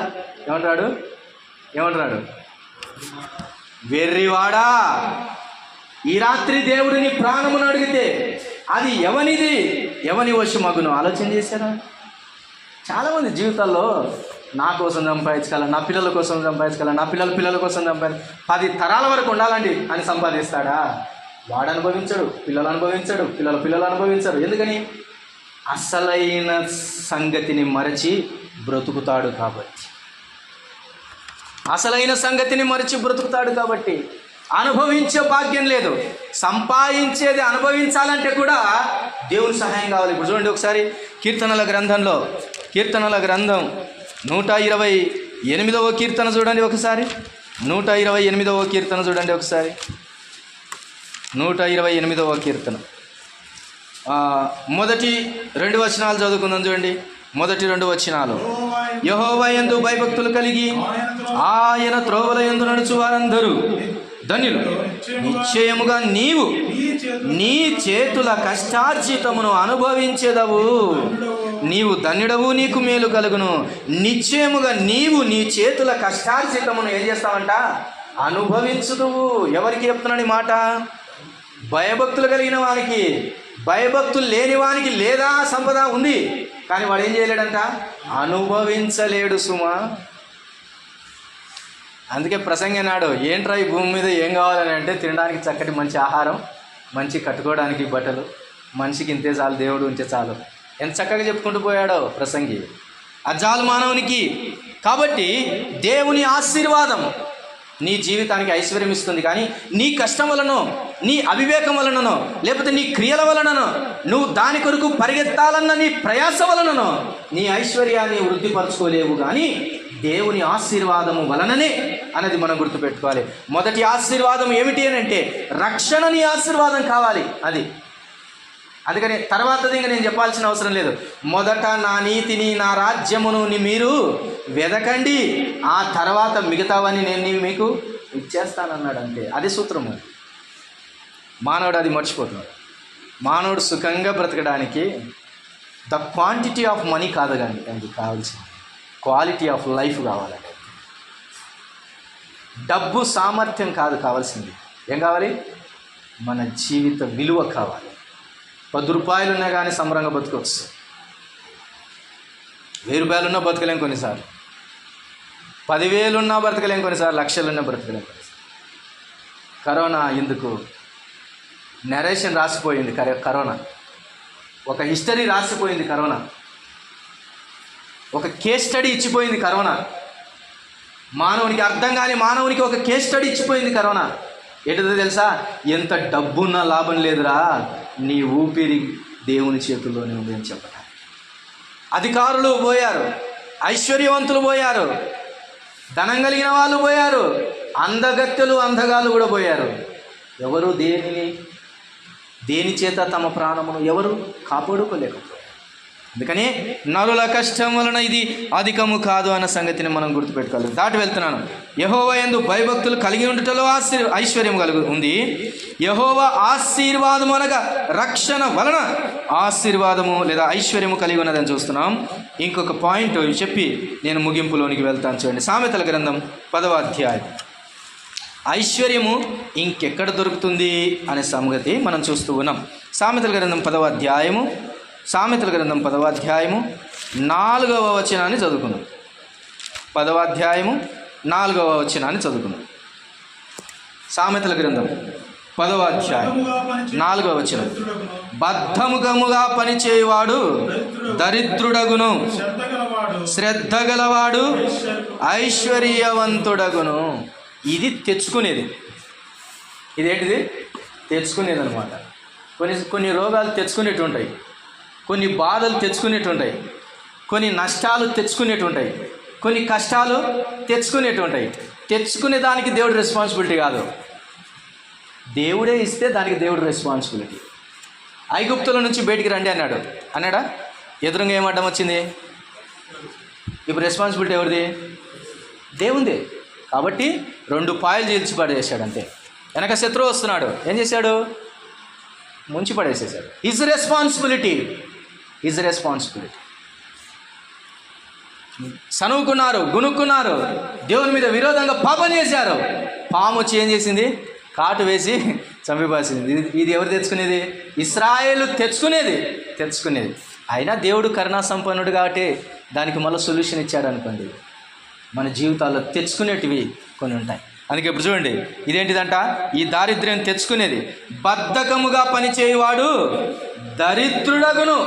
S1: ఏమంటున్నాడు? వెర్రివాడా, ఈ రాత్రి దేవుడిని ప్రాణమును అడిగితే అది ఎవని వశమగును? ఆలోచన చేశారా? చాలామంది జీవితాల్లో నా కోసం సంపాదించగల, నా పిల్లల కోసం సంపాదించగల, నా పిల్లల కోసం 10 తరాల వరకు ఉండాలండి అని సంపాదిస్తాడా? వాడు అనుభవించడు, పిల్లలు అనుభవించడు, పిల్లలు అనుభవించరు. ఎందుకని? అసలైన సంగతిని మరచి బ్రతుకుతాడు కాబట్టి. అసలైన సంగతిని మరచి బ్రతుకుతాడు కాబట్టి అనుభవించే భాగ్యం లేదు. సంపాదించేది అనుభవించాలంటే కూడా దేవుని సహాయం కావాలి. ఇప్పుడు చూడండి ఒకసారి కీర్తనల గ్రంథం 128వ కీర్తన చూడండి ఒకసారి. 128వ కీర్తన చూడండి ఒకసారి. 128వ కీర్తన మొదటి 2 వచనాలు చదువుకుందాం. చూడండి, మొదటి 2 వచనాలు. యెహోవా యందు భయభక్తులు కలిగి ఆయన త్రోవల యందు నడుచు వారందరూ ధన్యులు. నిశ్చయముగా నీవు నీ చేతుల కష్టార్జితమును అనుభవించెదవు. నీవు ధన్యుడవు, నీకు మేలు కలుగును. నిశ్చయముగా నీవు నీ చేతుల కష్టార్జితమును ఏం చేస్తావంట? అనుభవించుదువు. ఎవరికి చెప్తున్నాడు ఈ మాట? భయభక్తులు కలిగిన వానికి. భయభక్తులు లేని వానికి లేదా సంపద ఉంది, కానీ వాడు ఏం చేయలేడంట? అనుభవించలేడు సుమా. అందుకే ప్రసంగి అన్నాడు, ఏంట్రా ఈ భూమి మీద ఏం కావాలని అంటే, తినడానికి చక్కటి మంచి ఆహారం, మంచి కట్టుకోవడానికి బట్టలు, మనిషికి ఇంతే చాలు, దేవుడు ఉంటే చాలు. ఎంత చక్కగా చెప్పుకుంటూ పోయాడో ప్రసంగి. అజాలు మానవునికి. కాబట్టి దేవుని ఆశీర్వాదం నీ జీవితానికి ఐశ్వర్యం ఇస్తుంది. కానీ నీ కష్టం వలనో, నీ అవివేకం వలననో, లేకపోతే నీ క్రియల వలననో, నువ్వు దాని కొరకు పరిగెత్తాలన్న నీ ప్రయాస వలననో నీ ఐశ్వర్యాన్ని వృద్ధిపరచుకోలేవు. కానీ దేవుని ఆశీర్వాదము వలననే అనేది మనం గుర్తుపెట్టుకోవాలి. మొదటి ఆశీర్వాదం ఏమిటి అని అంటే, రక్షణ నీ ఆశీర్వాదం కావాలి. అందుకని తర్వాతది ఇంకా నేను చెప్పాల్సిన అవసరం లేదు. మొదట నా నీతిని, నా రాజ్యమును మీరు వెదకండి, ఆ తర్వాత మిగతావని నేను మీకు ఇచ్చేస్తానన్నాడు. అంతే, అదే సూత్రము. మానవుడు అది మర్చిపోతున్నాడు. మానవుడు సుఖంగా బ్రతకడానికి ద క్వాంటిటీ ఆఫ్ మనీ కాదు, కానీ అది కావాల్సింది క్వాలిటీ ఆఫ్ లైఫ్ కావాలండి. డబ్బు సామర్థ్యం కాదు కావాల్సింది. ఏం కావాలి? మన జీవిత విలువ కావాలి. 10 రూపాయలు ఉన్నా కానీ సంబరంగా బతకవచ్చు. 1000 రూపాయలు ఉన్నా బతకలేం కొన్నిసార్లు. 10,000 ఉన్నా బ్రతకలేం కొన్నిసార్లు. లక్షలున్నా బ్రతకలేం కొన్నిసార్లు. కరోనా ఎందుకు? నరేషన్ రాసిపోయింది కరోనా. ఒక హిస్టరీ రాసిపోయింది కరోనా. ఒక కేస్ స్టడీ ఇచ్చిపోయింది కరోనా. మానవునికి అర్థం కాని మానవునికి ఒక కేస్ స్టడీ ఇచ్చిపోయింది కరోనా. ఏంటో తెలుసా? ఎంత డబ్బున్నా లాభం లేదురా, నీ ఊపిరి దేవుని చేతుల్లోనే ఉంది అని చెప్పటానికి. అధికారులు పోయారు, ఐశ్వర్యవంతులు పోయారు, ధనం కలిగిన వాళ్ళు పోయారు, అందగత్తెలు అందగాళ్ళు కూడా పోయారు. ఎవరు దేని చేత తమ ప్రాణమును ఎవరు కాపాడుకోలేకపోయారు. అందుకని నరుల కష్టం వలన ఇది అధికము కాదు అన్న సంగతిని మనం గుర్తుపెట్టుకోవాలి. దాటి వెళ్తున్నాను. యెహోవా యందు భయభక్తులు కలిగి ఉండటంలో ఐశ్వర్యం ఉంది. యెహోవా ఆశీర్వాదము అనగా రక్షణ వలన ఆశీర్వాదము లేదా ఐశ్వర్యము కలిగి ఉన్నదని చూస్తున్నాం. ఇంకొక పాయింట్ చెప్పి నేను ముగింపులోనికి వెళ్తాను. చూడండి, సామెతల గ్రంథం 10వ అధ్యాయం. ఐశ్వర్యము ఇంకెక్కడ దొరుకుతుంది అనే సంగతి మనం చూస్తూ ఉన్నాం. సామెతల గ్రంథం 10వ అధ్యాయము 4వ వచనాన్ని చదువుకున్నాం. 10వ అధ్యాయము 4వ వచనాన్ని చదువుకున్నాం. సామెతల గ్రంథం 10వ అధ్యాయం 4వ వచనం. బద్ధముఖముగా పనిచేయువాడు దరిద్రుడగును, శ్రద్ధ గలవాడు ఐశ్వర్యవంతుడగును. ఇది తెచ్చుకునేది. ఇదేంటిది? తెచ్చుకునేది అనమాట. కొన్ని రోగాలు తెచ్చుకునేటు ఉంటాయి, కొన్ని బాధలు తెచ్చుకునేటు ఉంటాయి, కొన్ని నష్టాలు తెచ్చుకునేటు ఉంటాయి, కొన్ని కష్టాలు తెచ్చుకునేటు ఉంటాయి. తెచ్చుకునే దానికి దేవుడు రెస్పాన్సిబిలిటీ కాదు, దేవుడే ఇస్తే దానికి దేవుడు రెస్పాన్సిబిలిటీ. ఐగుప్తుల నుంచి బయటికి రండి అన్నాడా? ఎదురుగా ఏం అడ్డం వచ్చింది? ఇప్పుడు రెస్పాన్సిబిలిటీ ఎవరిది? దేవుందే. కాబట్టి 2 పాయలు చీల్చి పడేసాడు అంతే. వెనక శత్రువు వస్తున్నాడు, ఏం చేశాడు? ముంచి పడేసేసాడు. Is responsibility. సనువుకున్నారు, గునుక్కున్నారు, దేవుని మీద విరోధంగా పాపం చేశారు. పాము వచ్చి ఏం చేసింది? కాటు వేసి చంపిపాసింది. ఇది ఎవరు తెచ్చుకునేది? ఇశ్రాయేలు తెచ్చుకునేది. అయినా దేవుడు కరుణా సంపన్నుడు కాబట్టి దానికి మళ్ళీ సొల్యూషన్ ఇచ్చాడు అనుకోండి. మన జీవితాల్లో తెచ్చుకునేటివి కొన్ని ఉంటాయి. అందుకే ఇప్పుడు చూడండి, ఇదేంటిదంట? ఈ దారిద్ర్యం తెచ్చుకునేది. బద్ధకముగా పనిచేయువాడు దరిద్రుడగును.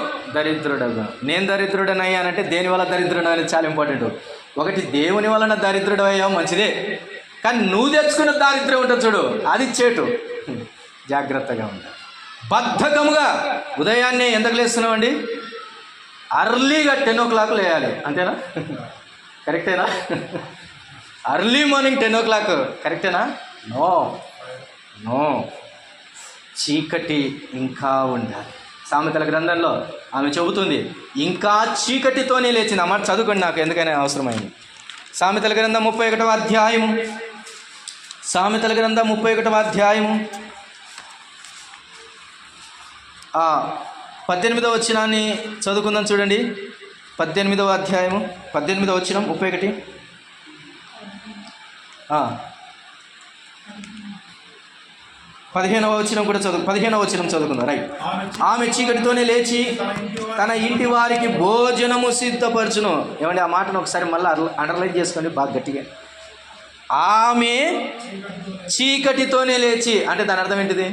S1: నేను దరిద్రుడనయ్యానంటే దేనివల్ల దరిద్రుడు అనేది చాలా ఇంపార్టెంట్. ఒకటి, దేవుని వలన దరిద్రుడు అయ్యావు, మంచిదే. కానీ నువ్వు తెచ్చుకున్న దారిద్ర్యం ఉంటుంది చూడు, అది చేటు. జాగ్రత్తగా ఉంటా. బద్ధకముగా ఉదయాన్నే ఎంతకు లేస్తున్నామండి? అర్లీగా 10 o'clock లేయాలి, అంతేనా? కరెక్టేనా? అర్లీ మార్నింగ్ 10 o'clock కరెక్టేనా? నో. చీకటి ఇంకా ఉండాలి. సామెతల గ్రంథంలో ఆమె చెబుతుంది, ఇంకా చీకటితోనే లేచింది. అమ్మాట చదువుకోండి, నాకు ఎందుకైనా అవసరమైంది. సామెతల గ్రంథం 31వ అధ్యాయము. 18వ వచనాన్ని చదువుకుందాం. చూడండి, 18వ అధ్యాయము 18వ వచనం 31. 15వ వచనం కూడా 15వ వచనం చదువుకుందాం. రైట్. ఆమె చీకటితోనే లేచి తన ఇంటి వారికి భోజనము సిద్ధపరచును. ఏమండి, ఆ మాటను ఒకసారి మళ్ళీ అండర్లైన్ చేసుకోండి బాగా గట్టిగా. ఆమె చీకటితోనే లేచి అంటే దాని అర్థం ఏంటిది?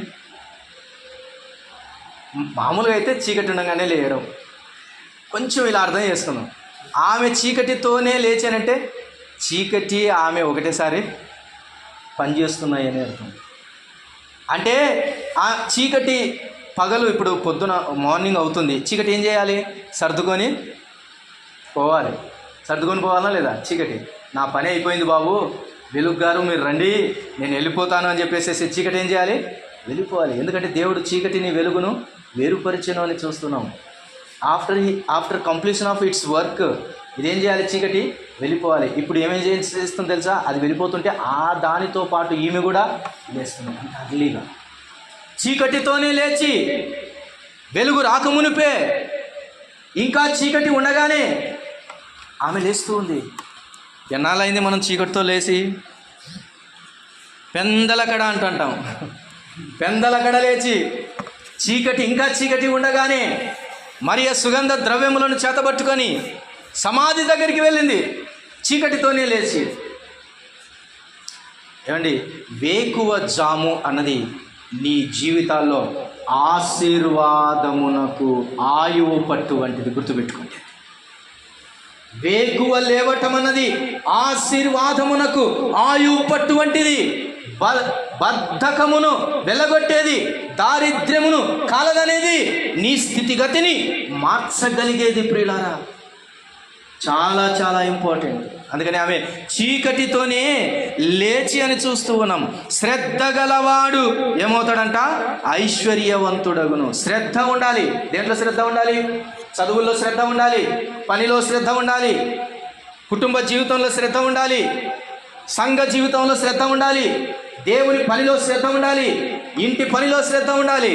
S1: మామూలుగా అయితే చీకటి ఉండగానే లేయడం, కొంచెం ఇలా అర్థం చేసుకుందాం. ఆమె చీకటితోనే లేచానంటే చీకటి ఆమె ఒకటేసారి పనిచేస్తున్నాయి అని అర్థం. అంటే ఆ చీకటి పగలు ఇప్పుడు పొద్దున మార్నింగ్ అవుతుంది, చీకటి ఏం చేయాలి? సర్దుకొని పోవాలా లేదా? చీకటి నా పని అయిపోయింది బాబు, వెలుగు గారు మీరు రండి, నేను వెళ్ళిపోతాను అని చెప్పేసి చీకటి ఏం చేయాలి? వెళ్ళిపోవాలి. ఎందుకంటే దేవుడు చీకటిని వెలుగును వేరుపరిచను అని చూస్తున్నాం. After completion of it's work ఇదేం చేయాలి? చీకటి వెళ్ళిపోవాలి. ఇప్పుడు ఏమేం చేస్తుందో తెలుసా? అది వెళ్ళిపోతుంటే ఆ దానితో పాటు ఈమె కూడా లేస్తుంది. అంటే అర్లీగా చీకటితోనే లేచి, వెలుగు రాకమునిపే, ఇంకా చీకటి ఉండగానే ఆమె లేస్తూ ఉంది. ఎన్నాళ్ళైంది మనం చీకటితో లేచి? పెందలకడ అంటుంటాం. పెందలకడ లేచి ఇంకా చీకటి ఉండగానే మరియ సుగంధ ద్రవ్యములను చేతబట్టుకొని సమాధి దగ్గరికి వెళ్ళింది, చీకటితోనే లేచి. ఏమండి, వేకువ జాము అన్నది నీ జీవితాల్లో ఆశీర్వాదమునకు ఆయువు పట్టు వంటిది, గుర్తుపెట్టుకోండి. వేకువ లేవటం అన్నది ఆశీర్వాదమునకు ఆయువు పట్టు వంటిది. బద్ధకమును వెళ్ళగొట్టేది, దారిద్ర్యమును కాలదనేది, నీ స్థితిగతిని మార్చగలిగేది. ప్రియులారా, చాలా చాలా ఇంపార్టెంట్. అందుకని ఆమె చీకటితోనే లేచి అని చూస్తూ ఉన్నాం. శ్రద్ధ గలవాడు ఏమవుతాడంట? ఐశ్వర్యవంతుడగును. శ్రద్ధ ఉండాలి. దేంట్లో శ్రద్ధ ఉండాలి? చదువుల్లో శ్రద్ధ ఉండాలి, పనిలో శ్రద్ధ ఉండాలి, కుటుంబ జీవితంలో శ్రద్ధ ఉండాలి, సంఘ జీవితంలో శ్రద్ధ ఉండాలి, దేవుని పనిలో శ్రద్ధ ఉండాలి, ఇంటి పనిలో శ్రద్ధ ఉండాలి.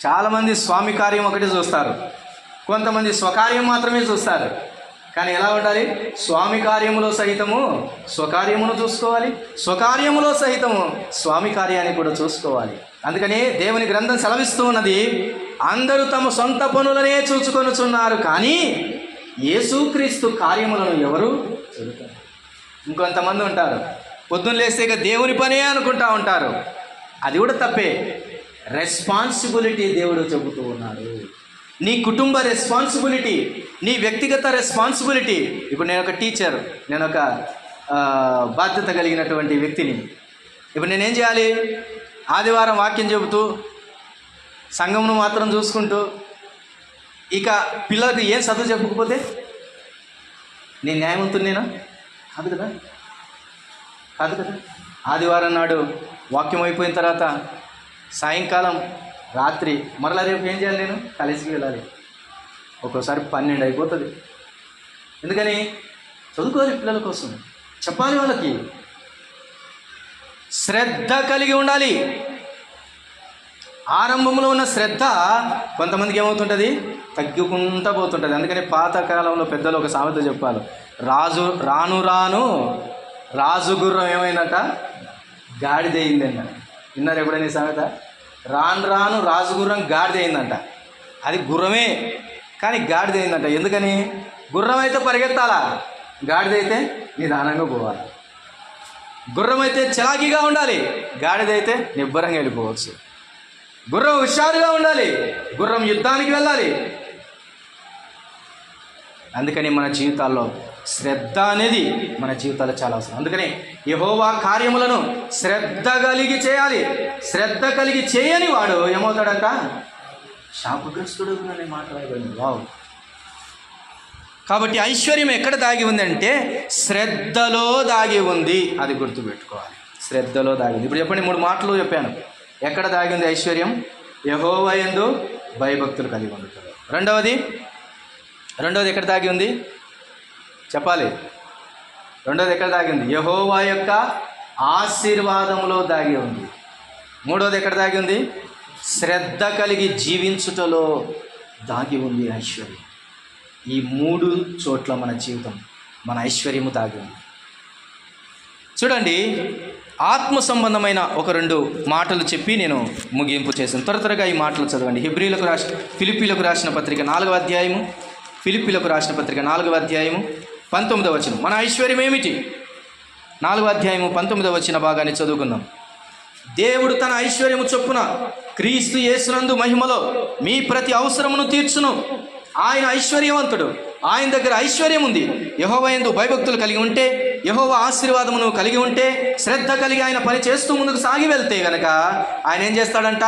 S1: చాలామంది స్వామి కార్యం ఒకటి చూస్తారు, కొంతమంది స్వకార్యం మాత్రమే చూస్తారు. కానీ ఎలా ఉండాలి? స్వామి కార్యములో సహితము స్వకార్యమును చూసుకోవాలి, స్వకార్యములో సహితము స్వామి కార్యాన్ని కూడా చూసుకోవాలి. అందుకని దేవుని గ్రంథం సెలవిస్తూ ఉన్నది, అందరూ తమ సొంత పనులనే చూచుకొనుచున్నారు, కానీ యేసుక్రీస్తు కార్యములను ఎవరు చూడతారు? ఇంకొంతమంది ఉంటారు, పొద్దున్న లేస్తే ఇక దేవుని పనే అనుకుంటా ఉంటారు. అది కూడా తప్పే. రెస్పాన్సిబిలిటీ దేవుడు చెబుతూ ఉన్నాడు. నీ కుటుంబ రెస్పాన్సిబిలిటీ, నీ వ్యక్తిగత రెస్పాన్సిబిలిటీ. ఇప్పుడు నేను ఒక టీచర్, నేను ఒక బాధ్యత కలిగినటువంటి వ్యక్తిని. ఇప్పుడు నేనేం చేయాలి? ఆదివారం వాక్యం చెబుతూ సంఘమును మాత్రం చూసుకుంటూ ఇక పిల్లలకు ఏం చదువు చెప్పకపోతే నేను న్యాయవంతున్నేనా? కాదు కదా, కాదు కదా. ఆదివారం నాడు వాక్యం అయిపోయిన తర్వాత సాయంకాలం రాత్రి మరలా రేపు ఏం చేయాలి? నేను కాలేజీకి వెళ్ళాలి. ఒక్కోసారి 12 అయిపోతుంది. ఎందుకని? చదువుకోవాలి, పిల్లల కోసం చెప్పాలి, వాళ్ళకి శ్రద్ధ కలిగి ఉండాలి. ఆరంభంలో ఉన్న శ్రద్ధ కొంతమందికి ఏమవుతుంటుంది? తగ్గుకుంటూ పోతుంటుంది. అందుకని పాతకాలంలో పెద్దలు ఒక సామెత చెప్పాలి, రాను రాజు గుర్రం ఏమైందంట? గాడిదయిందంట. విన్నారు ఎప్పుడైనా సామెత? రాను రాజు గుర్రం గాడిదయిందంట. అది గుర్రమే కానీ గాడిదయిందంట. ఎందుకని? గుర్రం అయితే పరిగెత్తాలా, గాడిదైతే నిదానంగా పోవాలి. గుర్రం అయితే చలాకీగా ఉండాలి, గాడిదైతే నిబ్బరంగా వెళ్ళిపోవచ్చు. గుర్రం హుషారుగా ఉండాలి, గుర్రం యుద్ధానికి వెళ్ళాలి. అందుకని మన జీవితాల్లో శ్రద్ధ అనేది మన జీవితాల్లో చాలా అవసరం. అందుకని యెహోవా కార్యములను శ్రద్ధ కలిగి చేయాలి. శ్రద్ధ కలిగి చేయని వాడు ఏమవుతాడంట? శాపగ్రస్తుడు అనే మాట రాయబడింది. వావ్. కాబట్టి ఐశ్వర్యం ఎక్కడ దాగి ఉంది అంటే శ్రద్ధలో దాగి ఉంది. అది గుర్తుపెట్టుకోవాలి. శ్రద్ధలో దాగింది. ఇప్పుడు చెప్పండి, 3 మాటలు చెప్పాను. ఎక్కడ దాగి ఉంది ఐశ్వర్యం? యెహోవా యందు భయభక్తులు కలిగి ఉండటం. రెండవది ఎక్కడ దాగి ఉంది చెప్పాలి? రెండవది ఎక్కడ దాగి ఉంది? యెహోవా యొక్క ఆశీర్వాదములో దాగి ఉంది. మూడవది ఎక్కడ దాగి ఉంది? శ్రద్ధ కలిగి జీవించుటలో దాగి ఉంది ఐశ్వర్యం. ఈ 3 చోట్ల మన జీవితం, మన ఐశ్వర్యము దాగి ఉంది. చూడండి, ఆత్మ సంబంధమైన ఒక 2 మాటలు చెప్పి నేను ముగింపు చేశాను. త్వరగా ఈ మాటలు చదవండి. ఫిలిప్పీలకు రాసిన పత్రిక 4వ అధ్యాయము, ఫిలిప్పీలకు రాసిన పత్రిక 4వ అధ్యాయము 19వ వచనం. మన ఐశ్వర్యం ఏమిటి? 4వ అధ్యాయము 19వ వచన భాగాన్ని చదువుకుందాం. దేవుడు తన ఐశ్వర్యము చొప్పున క్రీస్తు యేసునందు మహిమలో మీ ప్రతి అవసరమును తీర్చును. ఆయన ఐశ్వర్యవంతుడు, ఆయన దగ్గర ఐశ్వర్యం ఉంది. యెహోవా యందు భయభక్తులు కలిగి ఉంటే, యెహోవా ఆశీర్వాదమును కలిగి ఉంటే, శ్రద్ధ కలిగి ఆయన పని చేస్తూ ముందుకు సాగి వెళ్తే గనక ఆయన ఏం చేస్తాడంట?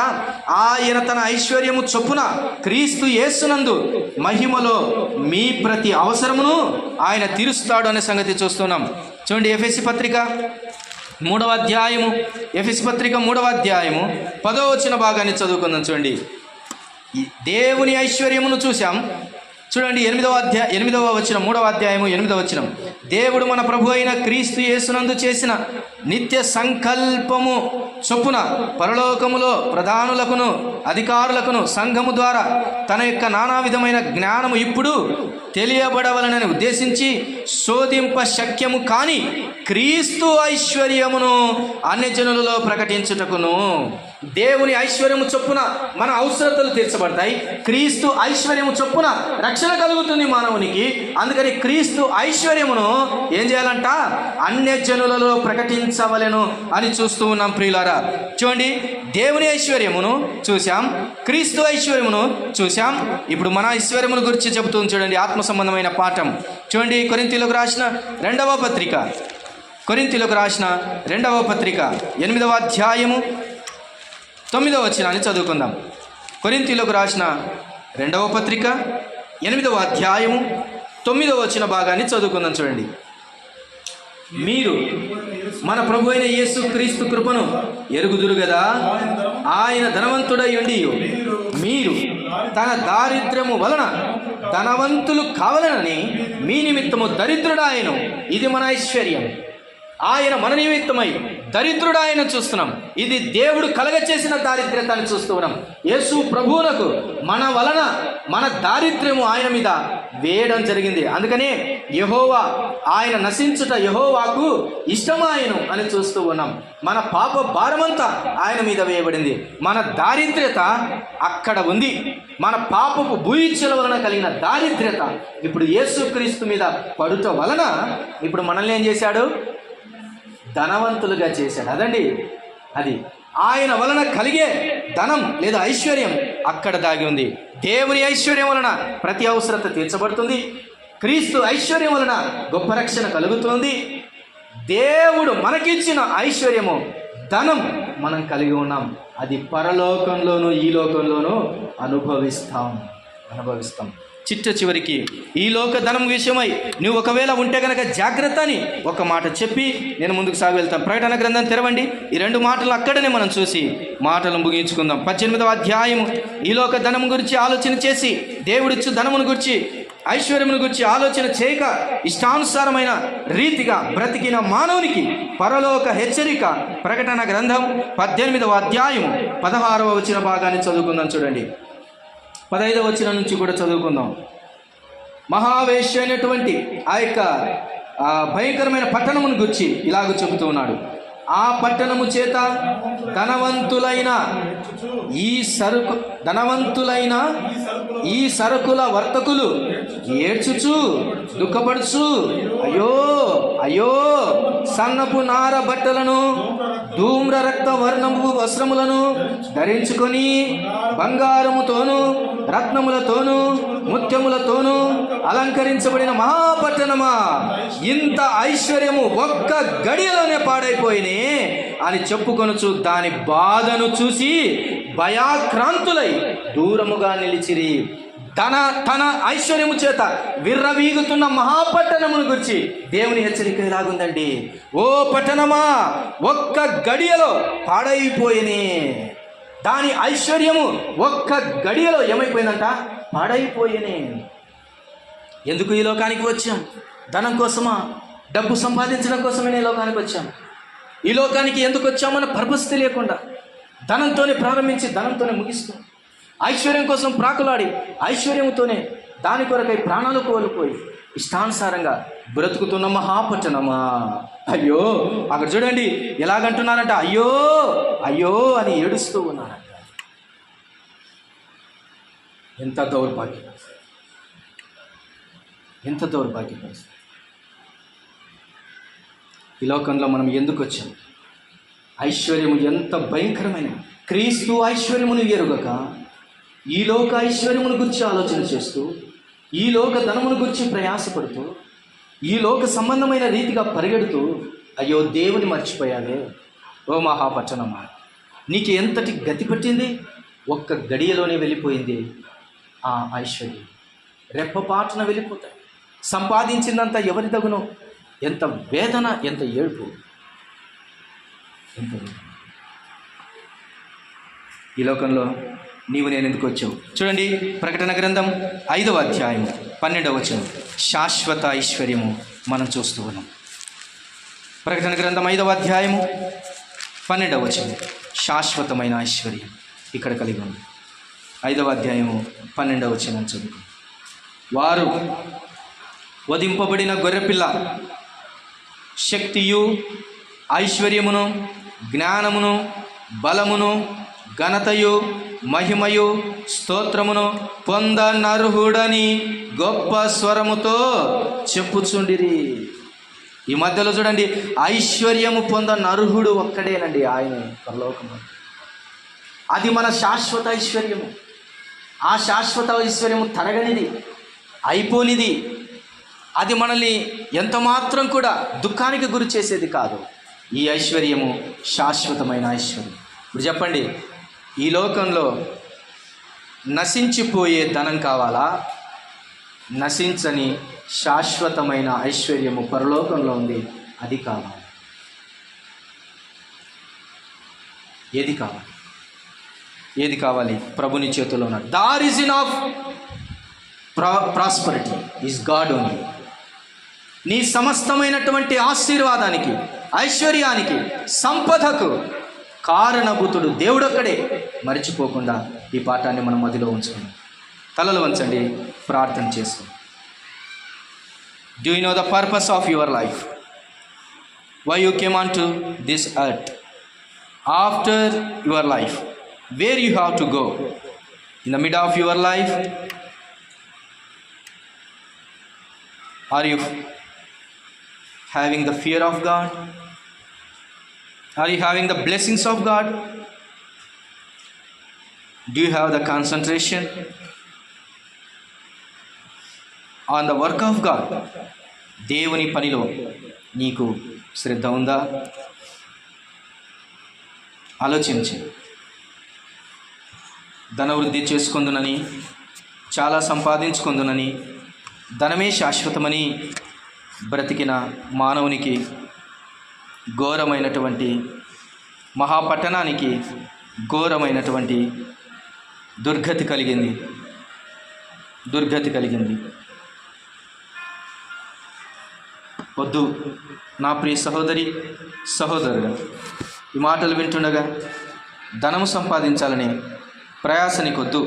S1: ఆయన తన ఐశ్వర్యము చొప్పున క్రీస్తు యేసునందు మహిమలో మీ ప్రతి అవసరమును ఆయన తీరుస్తాడు అనే సంగతి చూస్తున్నాం. చూడండి, ఎఫెసీ పత్రిక 3వ అధ్యాయము, ఎఫెసీ పత్రిక 3వ అధ్యాయము 10వ వచన భాగాన్ని చదువుకుందాం. చూడండి, దేవుని ఐశ్వర్యమును చూసాం. చూడండి, 8వ వచనం, 3వ అధ్యాయము 8వ వచనం. దేవుడు మన ప్రభు అయిన క్రీస్తు యేసునందు చేసిన నిత్య సంకల్పము చొప్పున పరలోకములో ప్రధానులకును అధికారులకును సంఘము ద్వారా తన యొక్క నానా విధమైన జ్ఞానము ఇప్పుడు తెలియబడవలనని ఉద్దేశించి శోధింప శక్యము కాని క్రీస్తు ఐశ్వర్యమును అన్యజనులలో ప్రకటించుటకును. దేవుని ఐశ్వర్యము చొప్పున మన అవసరతలు తీర్చబడతాయి. క్రీస్తు ఐశ్వర్యము చొప్పున రక్షణ కలుగుతుంది మానవునికి. అందుకని క్రీస్తు ఐశ్వర్యమును ఏం చేయాలంట? అన్యజనులలో ప్రకటించవలెను అని చూస్తూ ఉన్నాం. ప్రియులారా, చూడండి, దేవుని ఐశ్వర్యమును చూసాం, క్రీస్తు ఐశ్వర్యమును చూసాం. ఇప్పుడు మన ఐశ్వర్యమును గురించి చెబుతుంది. చూడండి, ఆత్మ సంబంధమైన పాఠం. చూడండి, కొరింథీయులకు రాసిన 2వ పత్రిక, కొరింథీయులకు రాసిన 2వ పత్రిక 8వ అధ్యాయము 9వ వచనాన్ని చదువుకుందాం. కొరింథీయులకు రాసిన 2వ పత్రిక 8వ అధ్యాయము 9వ వచన భాగాన్ని చదువుకుందాం. చూడండి. మీరు మన ప్రభు అయిన యేసు క్రీస్తు కృపను ఎరుగుదురు కదా, ఆయన ధనవంతుడై ఉండి మీరు తన దారిద్ర్యము వలన ధనవంతులు కావాలనని మీ నిమిత్తము దరిద్రుడాయను. ఇది మన ఐశ్వర్యం. ఆయన మన నిమిత్తమై దరిద్రుడాయన చూస్తున్నాం. ఇది దేవుడు కలగచేసిన దారిద్ర్యతను చూస్తూ ఉన్నాం. యేసు ప్రభువునకు మన వలన మన దారిద్ర్యము ఆయన మీద వేయడం జరిగింది. అందుకనే యెహోవా, ఆయన నశించుట యెహోవాకు ఇష్టమాయను అని చూస్తూ ఉన్నాం. మన పాప భారమంతా ఆయన మీద వేయబడింది. మన దారిద్ర్యత అక్కడ ఉంది. మన పాపపు భూయిచ్చల వలన కలిగిన దారిద్ర్యత ఇప్పుడు యేసుక్రీస్తు మీద పడుట వలన ఇప్పుడు మనల్ని ఏం చేశాడు? ధనవంతులుగా చేశాడు. అదండి, అది ఆయన వలన కలిగే ధనం లేదా ఐశ్వర్యం అక్కడ దాగి ఉంది. దేవుని ఐశ్వర్యం వలన ప్రతి అవసరత తీర్చబడుతుంది. క్రీస్తు ఐశ్వర్యం వలన గొప్ప రక్షణ కలుగుతుంది. దేవుడు మనకిచ్చిన ఐశ్వర్యము, ధనం మనం కలిగి ఉన్నాం. అది పరలోకంలోనూ ఈ లోకంలోనూ అనుభవిస్తాం. చిట్ట చివరికి ఈ లోక ధనం విషయమై నువ్వు ఒకవేళ ఉంటే కనుక జాగ్రత్త అని ఒక మాట చెప్పి నేను ముందుకు సాగి వెళ్తాను. ప్రకటన గ్రంథం తెరవండి. ఈ 2 మాటలు అక్కడనే మనం చూసి మాటలు ముగించుకుందాం. 18వ అధ్యాయము. ఈ లోక ధనం గురించి ఆలోచన చేసి, దేవుడిచ్చు ధనమును గురించి, ఐశ్వర్యమును గురించి ఆలోచన చేయక ఇష్టానుసారమైన రీతిగా బ్రతికిన మానవునికి పరలోక హెచ్చరిక. ప్రకటన గ్రంథం 18వ అధ్యాయము 16వ వచన భాగాన్ని చదువుకుందాం. చూడండి. 15వ వచనం నుంచి కూడా చదువుకుందాం. మహావేశ్య అయినటువంటి ఆ యొక్క భయంకరమైన పట్టణమును గురించి ఇలాగ చెబుతూ ఉన్నాడు. ఆ పట్టణము చేత ధనవంతులైన ఈ సరుకుల వర్తకులు ఏడ్చుచు దుఃఖపడుచు, అయ్యో అయ్యో, సన్నపు నార బట్టలను, ధూమ్ర రక్త వర్ణము వస్త్రములను ధరించుకొని, బంగారముతోనూ రత్నములతోనూ ముత్యములతోనూ అలంకరించబడిన మహాపట్టణమా, ఇంత ఐశ్వర్యము ఒక్క గడియలోనే పాడైపోయినే అని చెప్పుకొనుచు దాని బాధను చూసి భయాక్రాంతులై దూరముగా నిలిచిరి. తన ఐశ్వర్యము చేత విర్రవీగుతున్న మహాపట్టణమును గురించి దేవుని హెచ్చరిక ఇలాగుందండి. ఓ పట్టణమా, ఒక్క గడియలో పాడైపోయినే. దాని ఐశ్వర్యము ఒక్క గడియలో ఏమైపోయిందంట? పాడైపోయినే. ఎందుకు ఈ లోకానికి వచ్చాం? ధనం కోసమా? డబ్బు సంపాదించడం కోసమే ఈ లోకానికి వచ్చాం. ఈ లోకానికి ఎందుకు వచ్చామన్న పర్పస్ తెలియకుండా ధనంతోనే ప్రారంభించి ధనంతోనే ముగిస్తాం. ఐశ్వర్యం కోసం ప్రాకులాడి ఐశ్వర్యంతోనే దాని కొరకై ప్రాణాలు కోల్పోయి ఇష్టానుసారంగా బ్రతుకుతున్న మహాపట్టణమా, అయ్యో. అక్కడ చూడండి ఎలాగంటున్నారంట, అయ్యో అయ్యో అని ఏడుస్తూ ఉన్నారంట. ఎంత దౌర్భాగ్యం, ఎంత దౌర్భాగ్యం. ఈ లోకంలో మనం ఎందుకు వచ్చాం? ఐశ్వర్యము ఎంత భయంకరమైన, క్రీస్తు ఐశ్వర్యమును ఎరుగక ఈ లోక ఐశ్వర్యమును గురించి ఆలోచన చేస్తూ, ఈ లోక ధనమును గురించి ప్రయాసపడుతూ, ఈ లోక సంబంధమైన రీతిగా పరిగెడుతూ, అయ్యో దేవుని మర్చిపోయావే ఓ మహాపట్టణమా, నీకు ఎంతటి గతి పట్టింది? ఒక్క గడియలోనే వెళ్ళిపోయింది ఆ ఐశ్వర్యం. రెప్పపాటున వెళ్ళిపోతాయి. సంపాదించిందంత ఎవరి తగునో? ఎంత వేదన, ఎంత ఏడుపు, ఎంత ఈ లోకంలో నీవు నేను ఎందుకు వచ్చావు? చూడండి. ప్రకటన గ్రంథం 5వ అధ్యాయం 12వ వచనం. శాశ్వత ఐశ్వర్యము మనం చూస్తూ ఉన్నాం. ప్రకటన గ్రంథం 5వ అధ్యాయము 12వ వచనం. శాశ్వతమైన ఐశ్వర్యం ఇక్కడ కలిగి ఉంది. 5వ అధ్యాయము 12వ వచనం చదువు. వారు వధింపబడిన గొర్రెపిల్ల శక్తియు ఐశ్వర్యమును జ్ఞానమును బలమును ఘనతయు మహిమయు స్తోత్రమును పొందనర్హుడని గొప్ప స్వరముతో చెప్పుచుండిరి. ఈ మధ్యలో చూడండి, ఐశ్వర్యము పొందనర్హుడు ఒక్కడేనండి, ఆయనే పరలోకము. అది మన శాశ్వత ఐశ్వర్యము. ఆ శాశ్వత ఐశ్వర్యము తరగనిది, అయిపోనిది. అది మనల్ని ఎంత మాత్రం కూడా దుఃఖానికి గురి చేసేది కాదు. ఈ ఐశ్వర్యము శాశ్వతమైన ఐశ్వర్యం. ఇప్పుడు చెప్పండి, ఈ లోకంలో నశించిపోయే ధనం కావాలా? నశించని శాశ్వతమైన ఐశ్వర్యము పరలోకంలో ఉంది. అది కావాలి. ఏది కావాలి? ఏది కావాలి? ప్రభుని చేతిలో ఉన్న the origin of prosperity is God only. నీ సమస్తమైనటువంటి ఆశీర్వాదానికి, ఐశ్వర్యానికి, సంపదకు కారణభూతుడు దేవుడొక్కడే. మరిచిపోకుండా ఈ పాఠాన్ని మనం మదిలో ఉంచుకుందాం. తలలు వంచండి, ప్రార్థన చేసుకుందాం. Do you know the purpose of your life? Why you came on to this earth? After your life, where you have to go? In the mid of your life, are you having the fear of God? Are you having the blessings of God? Do you have the concentration on the work of God? దేవుని పనిలో నీకు శ్రద్ధ ఉందా? ఆలోచించి. ధనవృద్ధి చేసుకుందునని, చాలా సంపాదించుకుందునని, ధనమే శాశ్వతమని బ్రతికిన మానవునికి ఘోరమైనటువంటి, మహాపట్టణానికి ఘోరమైనటువంటి దుర్గతి కలిగింది. వద్దు నా ప్రియ సహోదరి, సహోదరుడు, ఈ మాటలు వింటుండగా ధనము సంపాదించాలనే ప్రయాస నీకొద్దు.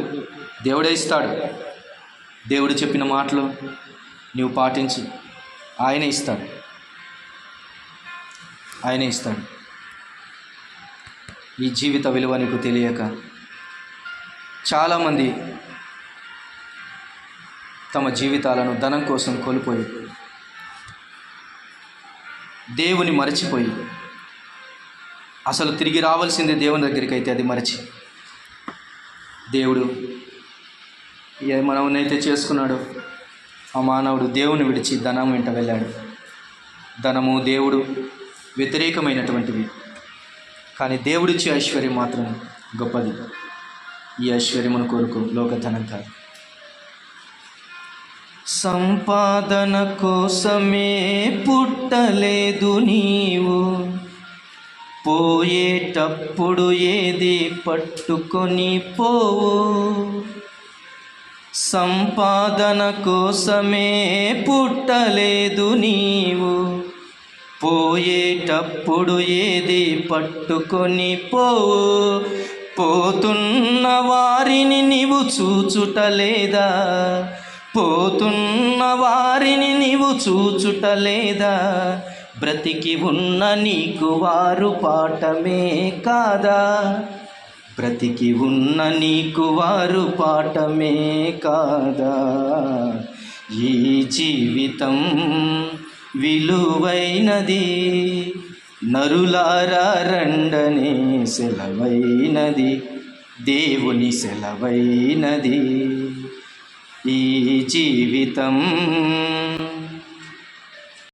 S1: దేవుడే ఇస్తాడు. దేవుడు చెప్పిన మాటలు నీవు పాటించి ఆయనే ఇస్తాడు. ఈ జీవిత విలువ నీకు తెలియక చాలామంది తమ జీవితాలను ధనం కోసం కోల్పోయి, దేవుని మరచిపోయి, అసలు తిరిగి రావాల్సింది దేవుని దగ్గరికి అయితే అది మరచి, దేవుడు ఏ మనవునైతే చేసుకున్నాడో ఆ మానవుడు దేవుని విడిచి ధనం వెంట వెళ్ళాడు. ధనము, దేవుడు వ్యతిరేకమైనటువంటివి. కానీ దేవుడిచ్చే ఐశ్వర్యం మాత్రం గొప్పది. ఈ ఐశ్వర్యమును కొరకు లోకధనం కాదు. సంపాదన కోసమే పుట్టలేదు నీవు, పోయేటప్పుడు ఏది పట్టుకొని పోవు. సంపాదన కోసమే పుట్టలేదు నీవు, పోయేటప్పుడు ఏది పట్టుకొని పోవు. పోతున్న వారిని నీవు చూచుటలేదా? పోతున్న వారిని నీవు చూచుటలేదా? బ్రతికి ఉన్న నీకు వారు పాఠమే కాదా? బ్రతికి ఉన్న నీకు వారు పాఠమే కాదా? ఈ జీవితం విలువైనది, నరులారా రండనే సెలవైనది, దేవుని సెలవైనది ఈ జీవితం.